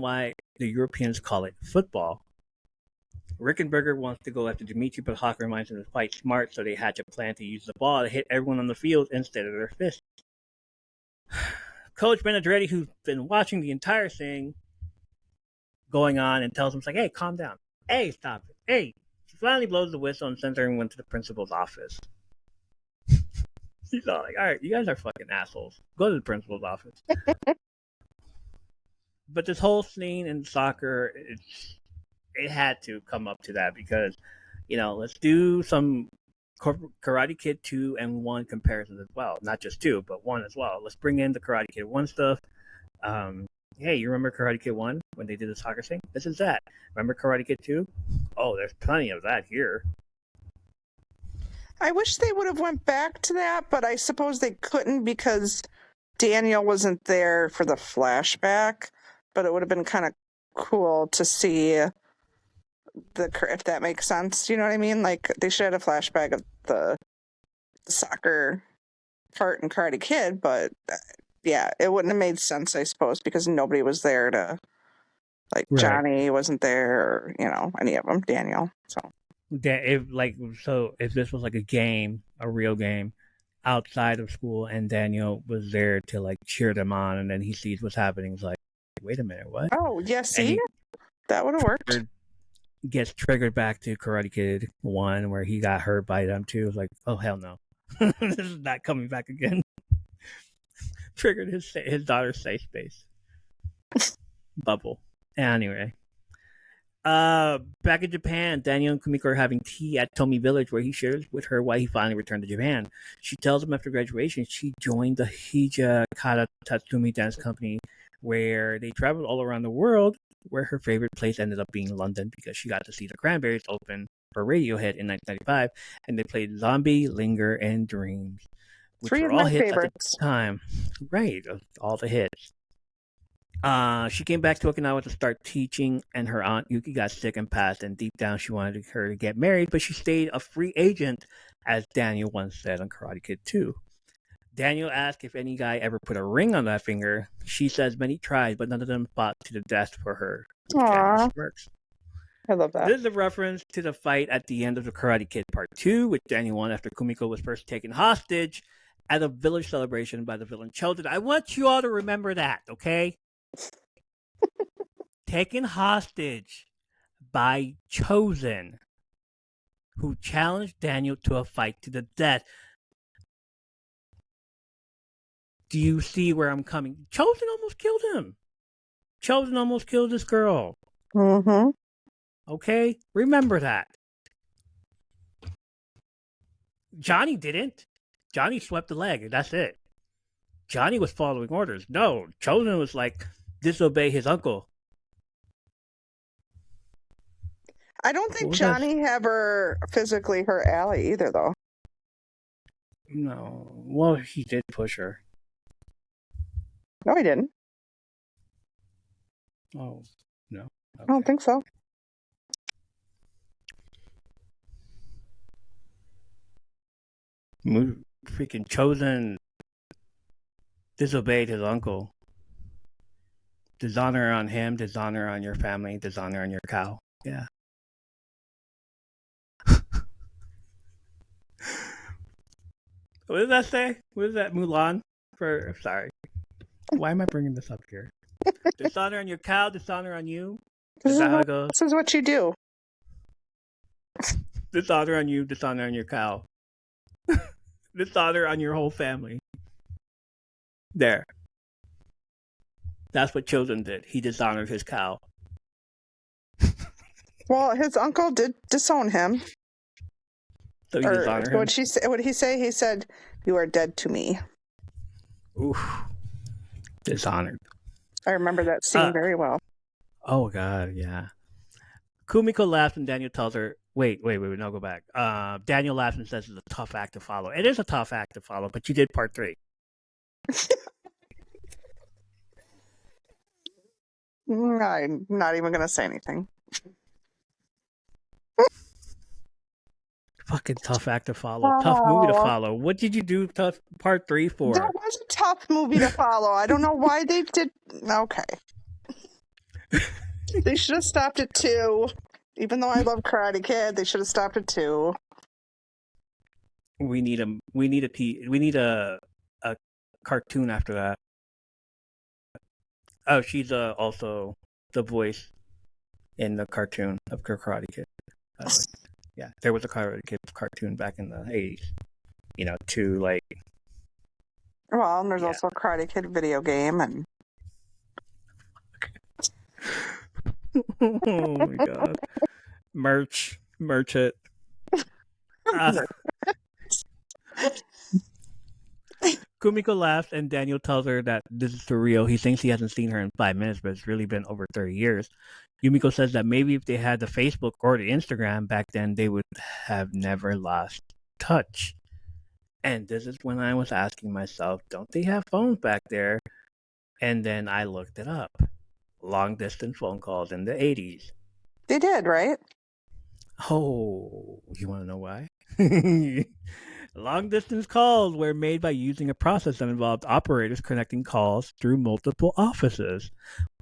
why the Europeans call it football. Rickenberger wants to go after Dimitri, but Hawk reminds him to fight smart, so they hatch a plan to use the ball to hit everyone on the field instead of their fists. Coach Benedretti, who's been watching the entire thing going on, and tells him, like, hey, calm down. Hey, stop it. Hey. She finally blows the whistle and sends everyone to the principal's office. She's all like, all right, you guys are fucking assholes. Go to the principal's office. But this whole scene in soccer, it had to come up to that because, let's do some Karate Kid 2 and 1 comparisons as well. Not just 2, but 1 as well. Let's bring in the Karate Kid 1 stuff. Hey, you remember Karate Kid 1 when they did the soccer thing? This is that. Remember Karate Kid 2? Oh, there's plenty of that here. I wish they would have went back to that, but I suppose they couldn't because Daniel wasn't there for the flashback. But it would have been kind of cool to see if that makes sense. You know what I mean? Like, they should have a flashback of the soccer part in Karate Kid, but yeah, it wouldn't have made sense, I suppose, because nobody was there to, like, right. Johnny wasn't there, or, any of them, Daniel. So if this was like a game, a real game, outside of school, and Daniel was there to, like, cheer them on, and then he sees what's happening, he's like, wait a minute, what? Oh, yeah, see? That would have worked. Gets triggered back to Karate Kid 1, where he got hurt by them, too. It's like, oh, hell no. This is not coming back again. Triggered his daughter's safe space. Bubble. Anyway. Back in Japan, Daniel and Kumiko are having tea at Tomi Village, where he shares with her why he finally returned to Japan. She tells him after graduation she joined the Hija Kata Tatsumi dance company, where they traveled all around the world, where her favorite place ended up being London because she got to see the Cranberries open for Radiohead in 1995, and they played Zombie, Linger, and Dreams, which 3 were of all my hits favorites. at the time. Right, all the hits. She came back to Okinawa to start teaching, and her aunt Yuki got sick and passed, and deep down she wanted her to get married, but she stayed a free agent, as Daniel once said on Karate Kid 2. Daniel asked if any guy ever put a ring on that finger. She says many tried, but none of them fought to the death for her. Aww. I love that. This is a reference to the fight at the end of the Karate Kid Part 2, which Daniel won after Kumiko was first taken hostage at a village celebration by the villain Chosen. I want you all to remember that, okay? Taken hostage by Chosen, who challenged Daniel to a fight to the death. Do you see where I'm coming? Chosen almost killed him. Chosen almost killed this girl. Mm-hmm. Okay? Remember that. Johnny didn't. Johnny swept the leg. That's it. Johnny was following orders. No, Chosen was like, disobey his uncle. I don't think Johnny ever physically hurt Allie either, though. No. Well, he did push her. No, he didn't. Oh, no. Okay. I don't think so. Freaking Chosen disobeyed his uncle. Dishonor on him, dishonor on your family, dishonor on your cow. Yeah. What does that say? What is that? Mulan? Sorry. Why am I bringing this up here? Dishonor on your cow, dishonor on you. Is that how it goes? This is what you do. Dishonor on you, dishonor on your cow. Dishonor on your whole family. There. That's what Chosen did. He dishonored his cow. Well, his uncle did disown him. So he dishonored him? What did he say? He said, "You are dead to me." Oof. Dishonored. I remember that scene very well. Oh, God, yeah. Kumiko laughs and Daniel tells her, wait, no, go back. Daniel laughs and says it's a tough act to follow. It is a tough act to follow, but you did part 3. I'm not even going to say anything. Fucking tough act to follow. Tough movie to follow. What did you do part 3 for? That was a tough movie to follow. I don't know why they did. Okay. They should have stopped at 2. Even though I love Karate Kid, they should have stopped at 2. We need a cartoon after that. Oh, she's also the voice in the cartoon of Karate Kid. By the way. Yeah, there was a Karate Kid cartoon back in the 80s. You know, to like. Well, and there's also a Karate Kid video game, and Oh my god. Merch it. Kumiko laughs and Daniel tells her that this is surreal. He thinks he hasn't seen her in 5 minutes, but it's really been over 30 years. Yumiko says that maybe if they had the Facebook or the Instagram back then, they would have never lost touch. And this is when I was asking myself, don't they have phones back there? And then I looked it up. Long distance phone calls in the 80s. they did, right? Oh, you want to know why? Long distance calls were made by using a process that involved operators connecting calls through multiple offices.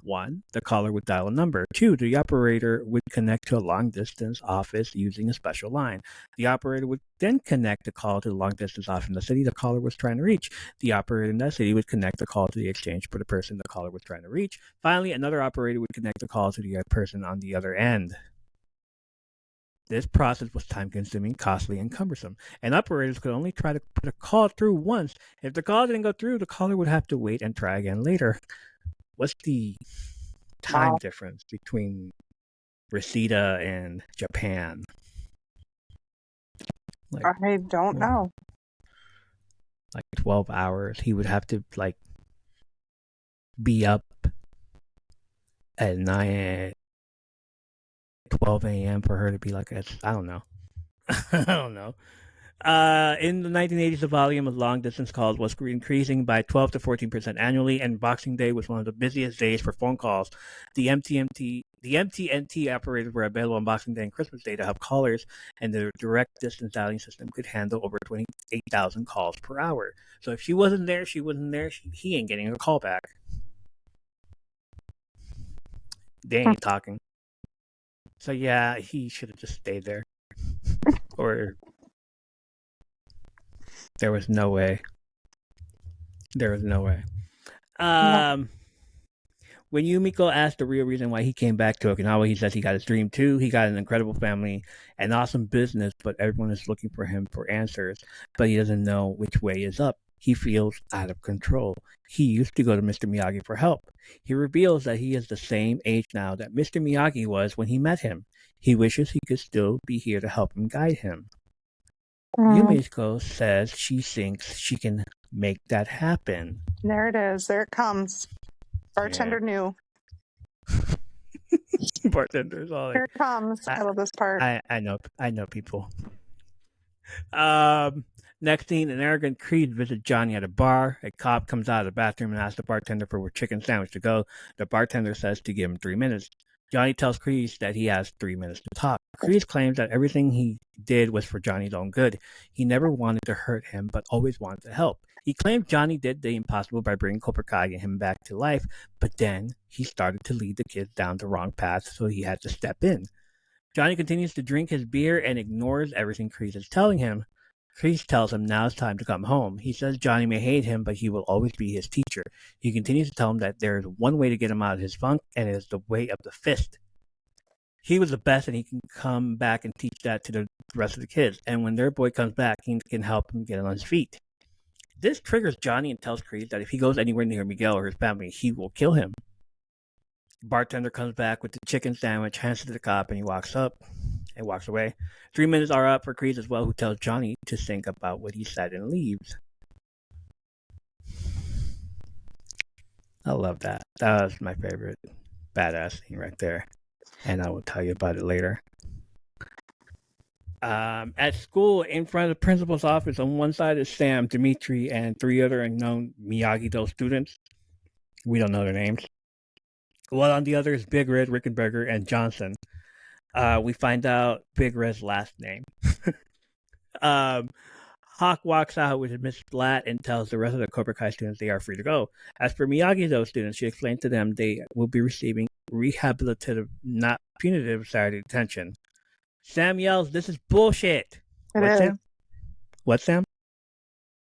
1. The caller would dial a number. 2. The operator would connect to a long distance office using a special line. The operator would then connect the call to the long distance office in the city the caller was trying to reach. The operator in that city would connect the call to the exchange for the person the caller was trying to reach. Finally, another operator would connect the call to the person on the other end. This process was time-consuming, costly, and cumbersome, and operators could only try to put a call through once. If the call didn't go through, the caller would have to wait and try again later. What's the time difference between Reseda and Japan? I don't know. Like 12 hours. He would have to be up at 12 a.m. for her to be like, I don't know. I don't know. In the 1980s, the volume of long-distance calls was increasing by 12 to 14% annually, and Boxing Day was one of the busiest days for phone calls. The MTNT operators were available on Boxing Day and Christmas Day to help callers, and the direct distance dialing system could handle over 28,000 calls per hour. So if she wasn't there, he ain't getting a call back. They ain't talking. So yeah, he should have just stayed there. Or there was no way. When Yumiko asked the real reason why he came back to Okinawa, he says he got his dream too. He got an incredible family, an awesome business, but everyone is looking for him for answers. But he doesn't know which way is up. He feels out of control. He used to go to Mr. Miyagi for help. He reveals that he is the same age now that Mr. Miyagi was when he met him. He wishes he could still be here to help him guide him. Yumiko says she thinks she can make that happen. There it is. There it comes. Bartender knew. Bartender's all like, here it comes. I love this part. I know people. Next scene, an arrogant Creed visits Johnny at a bar. A cop comes out of the bathroom and asks the bartender for a chicken sandwich to go. The bartender says to give him 3 minutes. Johnny tells Creed that he has 3 minutes to talk. Creed claims that everything he did was for Johnny's own good. He never wanted to hurt him, but always wanted to help. He claimed Johnny did the impossible by bringing Cobra Kai and him back to life, but then he started to lead the kids down the wrong path, so he had to step in. Johnny continues to drink his beer and ignores everything Creed is telling him. Creed tells him now it's time to come home. He says Johnny may hate him, but he will always be his teacher. He continues to tell him that there is one way to get him out of his funk, and it is the way of the fist. He was the best, and he can come back and teach that to the rest of the kids. And when their boy comes back, he can help him get on his feet. This triggers Johnny and tells Creed that if he goes anywhere near Miguel or his family, he will kill him. The bartender comes back with the chicken sandwich, hands it to the cop, and he walks away. 3 minutes are up for Creed as well, who tells Johnny to think about what he said and leaves. I love that. That was my favorite badass scene right there. And I will tell you about it later. At school, in front of the principal's office, on one side is Sam, Dimitri, and 3 other unknown Miyagi-Do students. We don't know their names. While on the other is Big Red, Rickenberger, and Johnson. We find out Big Red's last name. Hawk walks out with Miss Blatt and tells the rest of the Cobra Kai students they are free to go. As for Miyagi-Do students, she explained to them they will be receiving rehabilitative, not punitive side of detention. Sam yells, "This is bullshit." It What, is. Sam? What, Sam?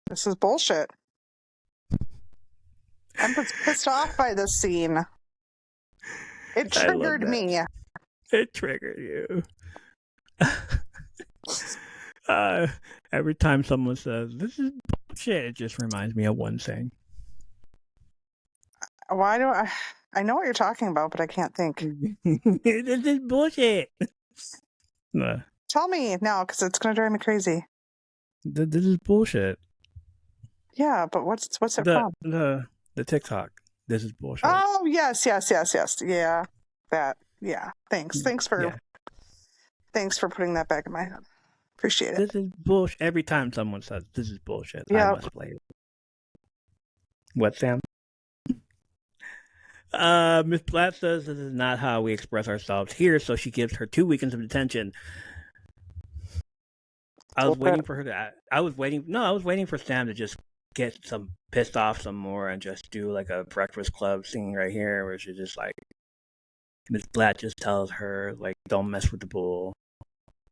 This is bullshit. I'm just pissed off by this scene. It triggered me. It triggered you. Every time someone says, "This is bullshit," it just reminds me of one thing. Why do I know what you're talking about, but I can't think. This is bullshit. Tell me now, because it's going to drive me crazy. This is bullshit. Yeah, but what's it from? The TikTok. This is bullshit. Oh, yes. Yeah, that. Yeah, thanks for putting that back in my head. Appreciate it. This is bullshit. Every time someone says this is bullshit, I must play it. What, Sam? Miss Blatt says this is not how we express ourselves here, so she gives her 2 weekends of detention. I was waiting for her to. I was waiting for Sam to just get pissed off some more and just do like a Breakfast Club scene right here, where she just like Miss Blatt just tells her like, "Don't mess with the bull."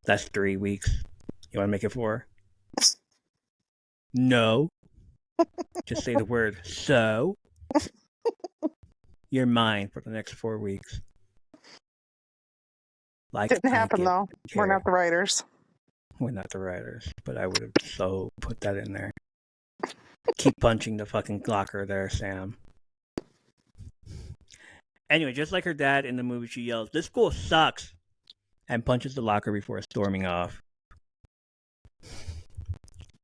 That's 3 weeks. You want to make it 4? No. Just say the word so. You're mine for the next 4 weeks. Didn't happen though. We're not the writers. We're not the writers, but I would have so put that in there. Keep punching the fucking locker there, Sam. Anyway, just like her dad in the movie, she yells, "This school sucks," and punches the locker before storming off.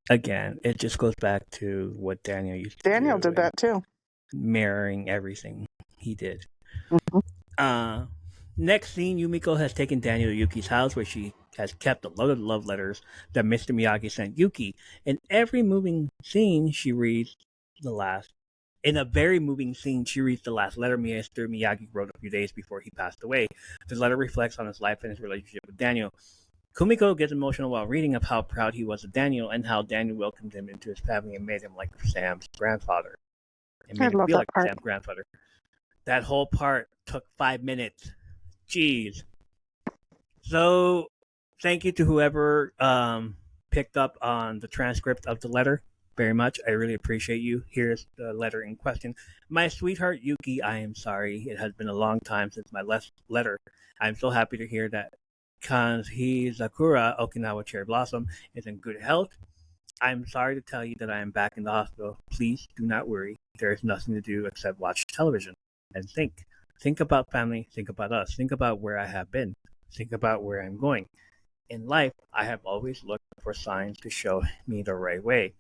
Again, it just goes back to what Daniel used to do. Daniel did that too. Mirroring everything he did. Mm-hmm. Next scene, Yumiko has taken Daniel to Yuki's house, where she has kept a load of love letters that Mr. Miyagi sent Yuki. In every moving scene, she reads the last. In a very moving scene, she reads the last letter Mr. Miyagi wrote a few days before he passed away. This letter reflects on his life and his relationship with Daniel. Kumiko gets emotional while reading of how proud he was of Daniel and how Daniel welcomed him into his family and made him like Sam's grandfather. And made him feel like Sam's grandfather. That whole part took 5 minutes. Jeez. So, thank you to whoever picked up on the transcript of the letter. Very much. I really appreciate you. Here's the letter in question. My sweetheart Yuki, I am sorry. It has been a long time since my last letter. I'm so happy to hear that Kanzhizakura, Okinawa cherry blossom, is in good health. I'm sorry to tell you that I am back in the hospital. Please do not worry. There is nothing to do except watch television and think. Think about family. Think about us. Think about where I have been. Think about where I'm going. In life, I have always looked for signs to show me the right way,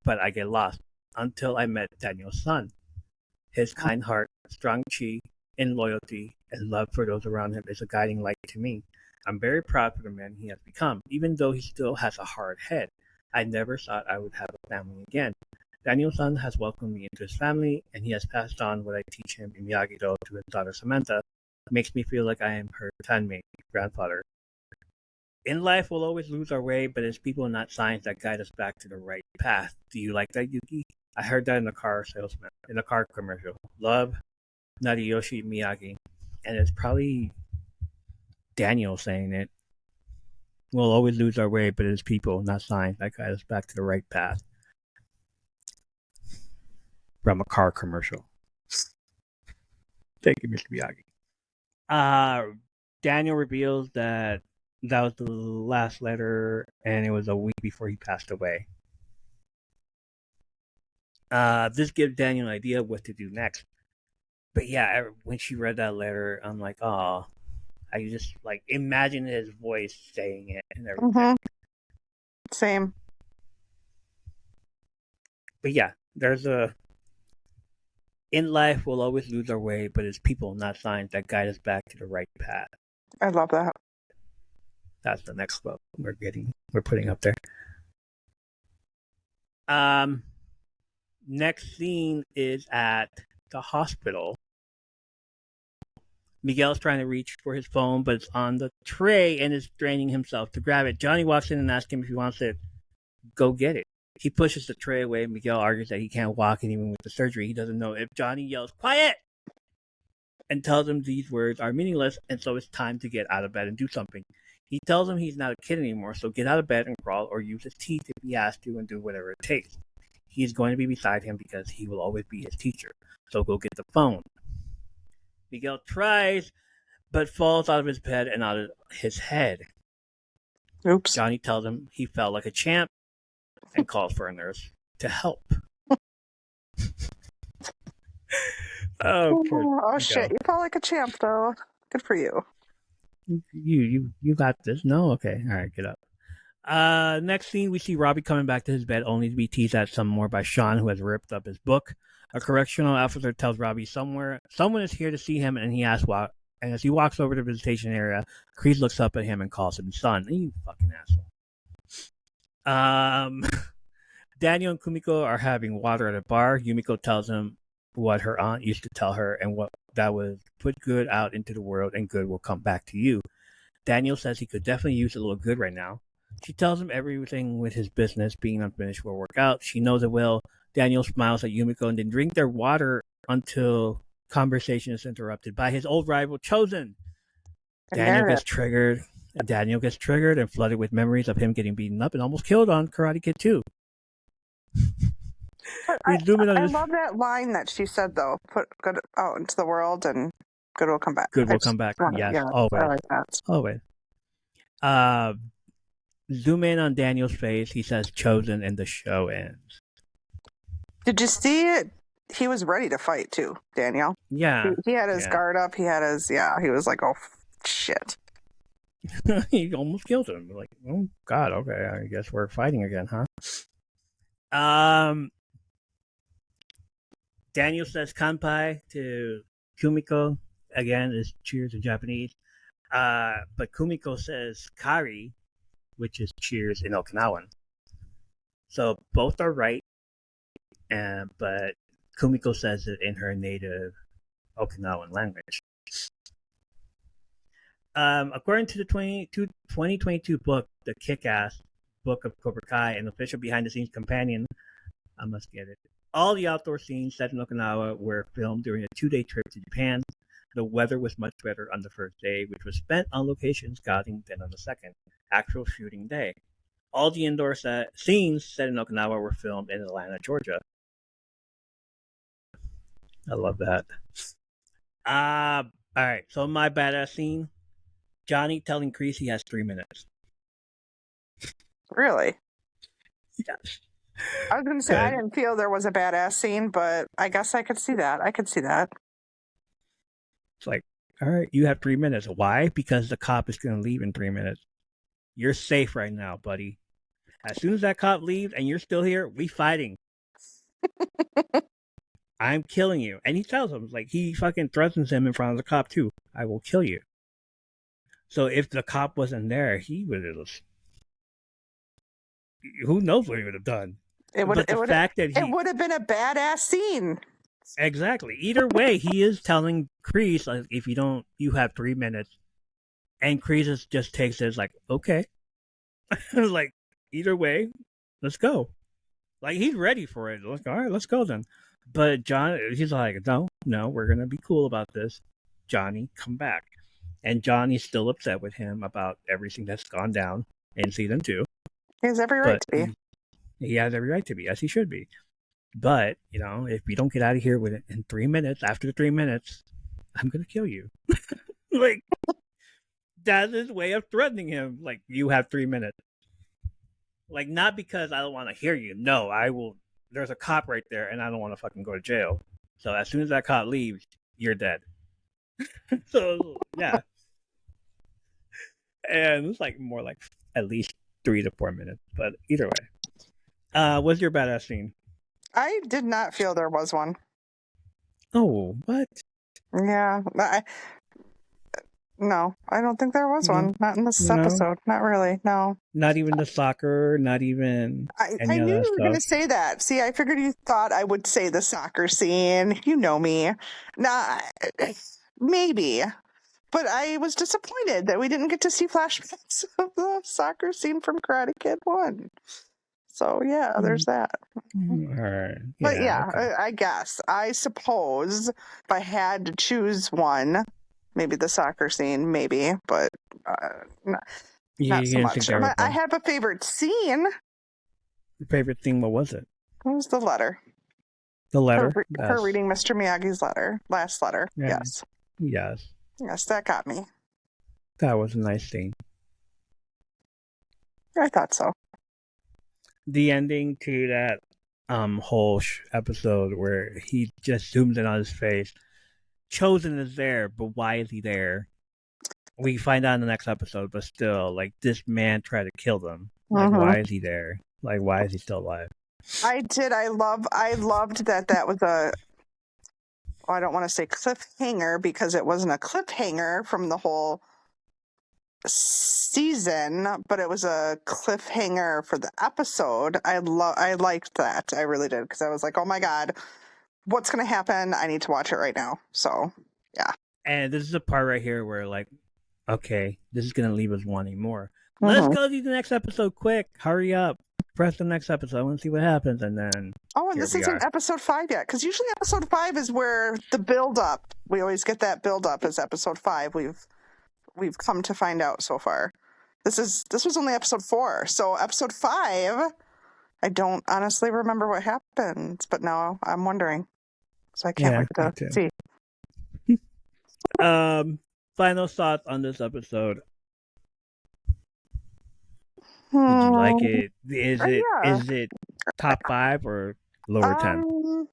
but I get lost until I met Daniel's son. His kind heart, strong chi, and loyalty and love for those around him is a guiding light to me. I'm very proud for the man he has become, even though he still has a hard head. I never thought I would have a family again. Daniel's son has welcomed me into his family, and he has passed on what I teach him in Miyagi-Do to his daughter Samantha. It makes me feel like I am her tanmei, grandfather. In life, we'll always lose our way, but it's people, not signs, that guide us back to the right path. Do you like that, Yuki? I heard that in the car commercial. Love, Nariyoshi Miyagi. And it's probably Daniel saying it. We'll always lose our way, but it's people, not signs, that guide us back to the right path. From a car commercial. Thank you, Mr. Miyagi. Daniel reveals that was the last letter, and it was a week before he passed away. This gives Daniel an idea of what to do next. But yeah, when she read that letter, I'm like, oh, I just like imagine his voice saying it and everything. Mm-hmm. Same. But yeah, in life, we'll always lose our way, but it's people, not signs, that guide us back to the right path. I love that. That's the next quote we're putting up there. Next scene is at the hospital. Miguel's trying to reach for his phone, but it's on the tray and is straining himself to grab it. Johnny walks in and asks him if he wants to go get it. He pushes the tray away. Miguel argues that he can't walk, and even with the surgery, he doesn't know if Johnny yells, "Quiet!" and tells him these words are meaningless, and so it's time to get out of bed and do something. He tells him he's not a kid anymore, so get out of bed and crawl or use his teeth if he has to and do whatever it takes. He is going to be beside him because he will always be his teacher. So go get the phone. Miguel tries, but falls out of his bed and out of his head. Oops. Johnny tells him he felt like a champ and calls for a nurse to help. Oh shit! You felt like a champ, though. Good for you. You got this. No, okay, all right, get up. Next scene, we see Robbie coming back to his bed, only to be teased at some more by Sean, who has ripped up his book. A correctional officer tells Robbie someone is here to see him, and he asks why. And as he walks over to the visitation area, Kreese looks up at him and calls him son. You fucking asshole. Daniel and Kumiko are having water at a bar. Yumiko tells him what her aunt used to tell her and what that was put good out into the world and good will come back to you. Daniel says he could definitely use a little good right now. She tells him everything with his business being unfinished will work out. She knows it will. Daniel smiles at Yumiko and then drink their water until conversation is interrupted by his old rival, Chosen. Daniel gets triggered and flooded with memories of him getting beaten up and almost killed on Karate Kid 2. I love that line that she said, though. Put good out into the world and good will come back. Good will come back. Yes, yeah, always. I like that. Always. Zoom in on Daniel's face. He says chosen and the show ends. Did you see it? He was ready to fight, too, Daniel. Yeah. He had his guard up. He was like, oh, shit. He almost killed him. Like, oh, God, okay. I guess we're fighting again, huh? Daniel says kanpai to Kumiko. Again, is cheers in Japanese. But Kumiko says kari, which is cheers in Okinawan. So both are right, but Kumiko says it in her native Okinawan language. According to the 2022 book, The Kick-Ass Book of Cobra Kai, an official behind-the-scenes companion, I must get it. All the outdoor scenes set in Okinawa were filmed during a 2-day trip to Japan. The weather was much better on the first day, which was spent on location scouting, than on the second, actual shooting day. All the indoor scenes set in Okinawa were filmed in Atlanta, Georgia. I love that. All right, so my badass scene, Johnny telling Kreese he has 3 minutes. Really? Yes. I was going to say, I didn't feel there was a badass scene, but I guess I could see that. It's like, all right, you have 3 minutes. Why? Because the cop is going to leave in 3 minutes. You're safe right now, buddy. As soon as that cop leaves and you're still here, we fighting. I'm killing you. And he tells him, like, he fucking threatens him in front of the cop, too. I will kill you. So if the cop wasn't there, he would have... Who knows what he would have done? It would have been a badass scene. Exactly. Either way, he is telling Kreese, like, if you don't, you have 3 minutes. And Kreese just takes it as like, okay. Like, either way, let's go. Like, he's ready for it. Like, all right, let's go then. But John, he's like, no, we're going to be cool about this. Johnny, come back. And Johnny's still upset with him about everything that's gone down in season 2. He has every right to be. He has every right to be, as he should be. But, you know, if we don't get out of here in 3 minutes, after 3 minutes, I'm going to kill you. Like, that's his way of threatening him. Like, you have 3 minutes. Like, not because I don't want to hear you. No, I will. There's a cop right there, and I don't want to fucking go to jail. So as soon as that cop leaves, you're dead. So, yeah. And it's like more like at least 3 to 4 minutes. But either way. What's your badass scene? I did not feel there was one. Oh, what? Yeah. No, I don't think there was one. Not in this episode. Not really. No. Not even the soccer. Not even. I knew you were going to say that. See, I figured you thought I would say the soccer scene. You know me. Nah, maybe. But I was disappointed that we didn't get to see flashbacks of the soccer scene from Karate Kid 1. So yeah, there's that. All right. But yeah, okay. I guess. I suppose if I had to choose one, maybe the soccer scene, maybe, but not You so didn't think much. there was I one. have a favorite scene. Your favorite thing, what was it? What was the letter? The letter? Her reading Mr. Miyagi's letter. Last letter. Yeah. Yes. Yes. Yes, that got me. That was a nice thing. I thought so. The ending to that whole episode where he just zooms in on his face. Chosen is there, but why is he there? We find out in the next episode, but still, like, this man tried to kill them. Like, why is he there? Like, why is he still alive? I did. I loved that was a, I don't want to say cliffhanger because it wasn't a cliffhanger from the whole season, but it was a cliffhanger for the episode. I liked that. I really did, because I was like, oh my God, what's going to happen? I need to watch it right now. So, yeah. And this is a part right here where, like, okay, this is going to leave us wanting more. Let's go to the next episode quick. Hurry up. Press the next episode. I want to see what happens. And then. Oh, and this isn't episode 5 yet, because usually episode 5 is where the build up. We always get that build up as episode 5. We've come to find out so far. This was only episode 4. So episode 5, I don't honestly remember what happens, but now I'm wondering. So I can't wait to see. Final thoughts on this episode. Did you like it? Is it top 5 or lower 10?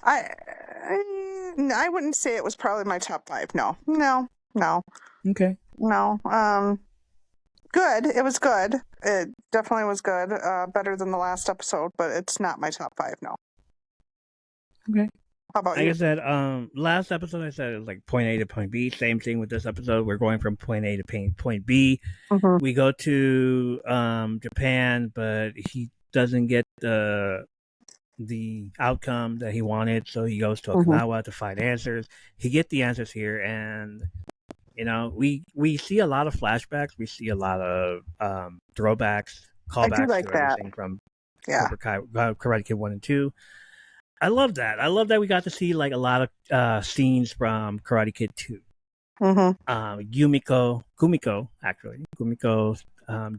I wouldn't say it was probably my top 5. No. Okay. No. Good. It was good. It definitely was good. Better than the last episode, but it's not my top 5. No. Okay. How about you? Like I said, last episode I said it was like point A to point B. Same thing with this episode. We're going from point A to point B. We go to Japan, but he doesn't get the outcome that he wanted, so he goes to Okinawa to find answers. He gets the answers here, and we see a lot of flashbacks. We see a lot of throwbacks, callbacks like to that. everything from Karate Kid 1 and 2. I love that. I love that we got to see like a lot of scenes from Karate Kid 2. Kumiko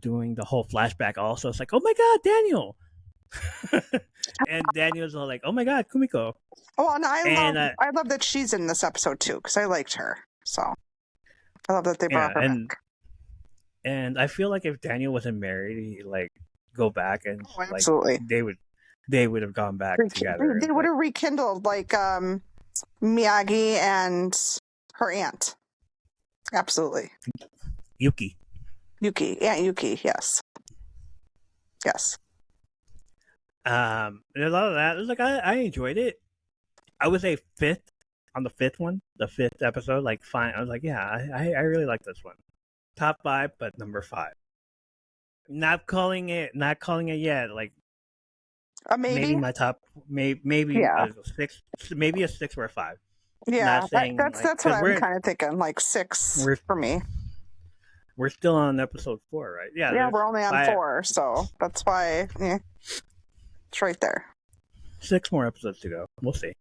doing the whole flashback also. It's like, oh my God, Daniel. And Daniel's all like, oh my God, Kumiko. Oh, and I love that she's in this episode too, because I liked her. So I love that they brought her back. And I feel like if Daniel wasn't married, he'd like go back and absolutely. Like, they would have gone back together. They would have rekindled like Miyagi and her aunt. Absolutely. Yuki. Aunt Yuki, yes. Yes. A lot of that. Like I enjoyed it. I would say the fifth episode, like fine. I was like, yeah, I really like this one. Top 5, but number 5. Not calling it yet. Like maybe my top, maybe a 6, maybe a 6 or a 5. Yeah, that's what I'm kind of thinking. Like 6 for me. We're still on episode 4, right? Yeah, we're only on 4, so that's why. Yeah. It's right there. 6 more episodes to go. We'll see.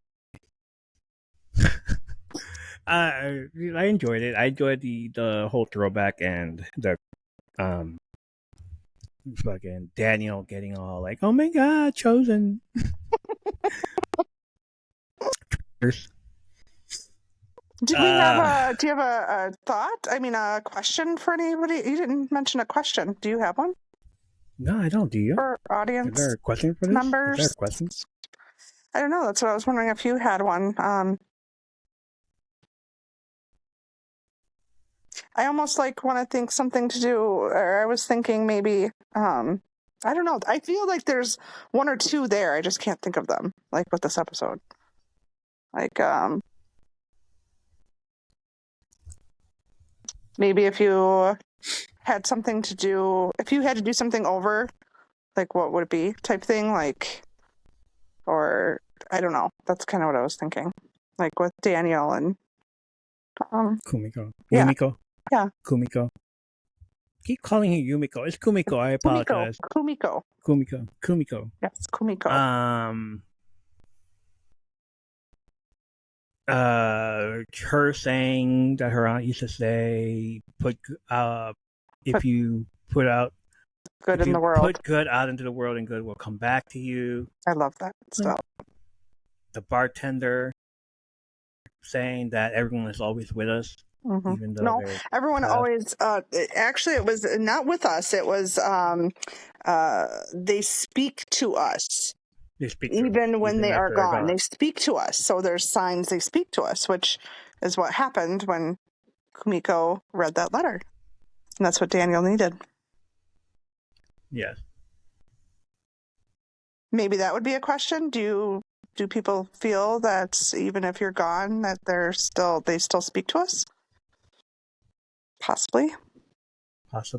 I enjoyed it. I enjoyed the whole throwback and the fucking Daniel getting all like, oh my God, chosen. Do you have a thought? I mean, a question for anybody? You didn't mention a question. Do you have one? No, I don't. Do you? For audience? Is there a question for this? Members? Is there questions? I don't know. That's what I was wondering if you had one. I almost like want to think something to do, or I was thinking maybe, I don't know. I feel like there's 1 or 2 there. I just can't think of them, like with this episode. Like, maybe if you had something to do, if you had to do something over, like what would it be type thing? Like, or I don't know. That's kind of what I was thinking. Like with Daniel and Kumiko. Yeah. Yumiko. Yeah. Kumiko. keep calling her Yumiko. It's Kumiko. I apologize. Kumiko. Kumiko. Yes, Kumiko. Her saying that her aunt used to say, if you put good in the world, put good out into the world, and good will come back to you. I love that stuff. The bartender saying that everyone is always with us. Mm-hmm. Even though everyone always. Actually, it was not with us. It was. They speak to us. They speak even when they are gone. They speak to us. So there's signs they speak to us, which is what happened when Kumiko read that letter. And that's what Daniel needed. Yes. Maybe that would be a question. Do people feel that even if you're gone, that they still speak to us? Possibly. Let's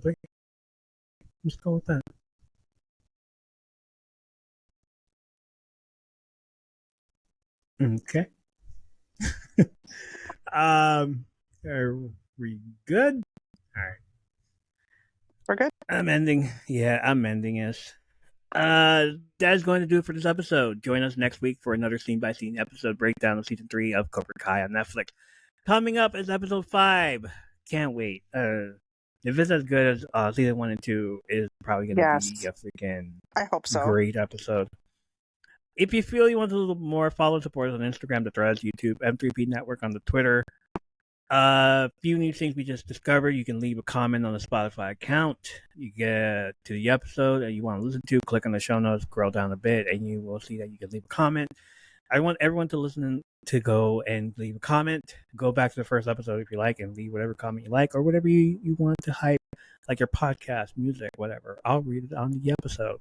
go with that. Okay. Are we good? All right. We're good? I'm ending this. That's going to do it for this episode. Join us next week for another scene-by-scene episode breakdown of Season 3 of Cobra Kai on Netflix. Coming up is Episode 5. Can't wait. If it's as good as Season 1 and 2, it's probably going to be a freaking I hope so. Great episode. If you feel you want a little more, follow and support us on Instagram, the Threads, YouTube, M3P Network on the Twitter. Few new things we just discovered. You can leave a comment on the Spotify account. You get to the episode that you want to listen to, click on the show notes, scroll down a bit, and you will see that you can leave a comment. I want everyone to listen to go and leave a comment. Go back to the first episode if you like and leave whatever comment you like or whatever you want to hype, like your podcast, music, whatever. I'll read it on the episode.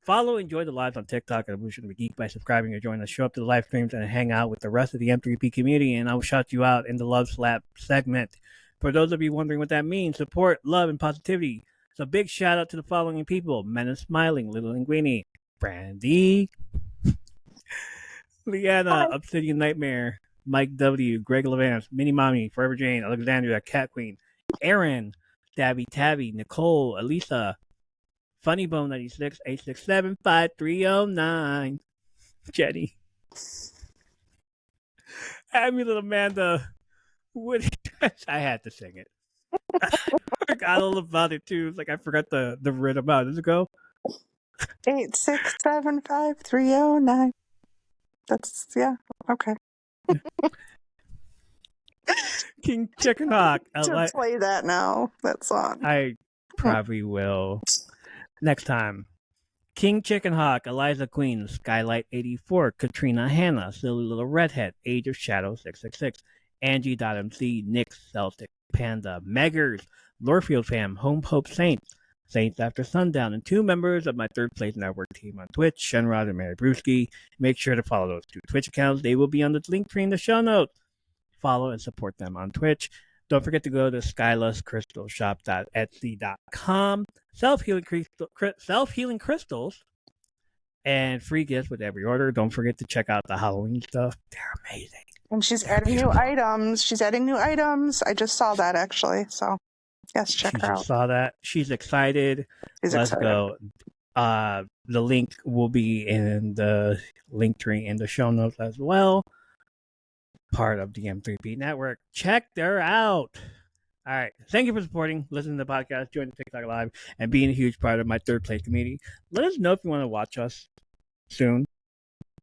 Follow, enjoy the lives on TikTok at Evolution of a Geek by subscribing or joining us. Show up to the live streams and hang out with the rest of the M3P community, and I will shout you out in the Love Slap segment. For those of you wondering what that means, support, love, and positivity. So big shout out to the following people: Menace Smiling, Little Linguini, Brandy, Leanna, Obsidian Nightmare, Mike W, Greg Levance, Minnie Mommy, Forever Jane, Alexandria, Cat Queen, Aaron, Dabby Tabby, Nicole, Elisa, Funny Bone 96, 867 5309, Jenny, Amulet Amanda, Woody. I had to sing it. I forgot all about it too. It's like I forgot the rhythm out. Does it go? 867 5309. That's okay. King Chicken Hawk. Play that now. That song. I probably will. Next time. King Chicken Hawk, Eliza Queen, Skylight 84, Katrina Hannah, Silly Little Redhead, Age of Shadow 666, Angie.MC, Nick Celtic, Panda, Meggers, Lorfield Fam, Home Hope Saints, Saints After Sundown, and 2 members of my Third Place Network team on Twitch, Shenrod and Mary Brewski. Make sure to follow those 2 Twitch accounts. They will be on the link tree in the show notes. Follow and support them on Twitch. Don't forget to go to SkylusCrystalShop.etsy.com. Self-healing crystals and free gifts with every order. Don't forget to check out the Halloween stuff. They're amazing. And she's adding new items. I just saw that actually. So yes, check her out. Saw that. She's excited. Let's go. The link will be in the link tree in the show notes as well. Part of the M3P network. Check her out. All right. Thank you for supporting, listening to the podcast, joining the TikTok Live, and being a huge part of my Third Place community. Let us know if you want to watch us soon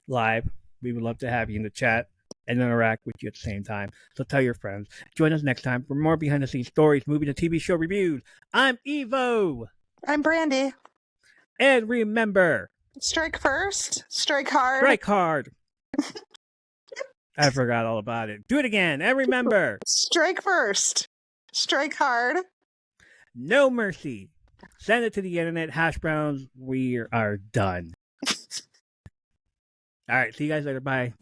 live. We would love to have you in the chat and interact with you at the same time. So tell your friends. Join us next time for more behind the scenes stories, movie and TV show reviews. I'm Evo. I'm Brandy. And remember, strike first, strike hard. Strike hard. I forgot all about it. Do it again. And remember, strike first, strike hard. No mercy. Send it to the internet. Hash browns. We are done. All right. See you guys later. Bye.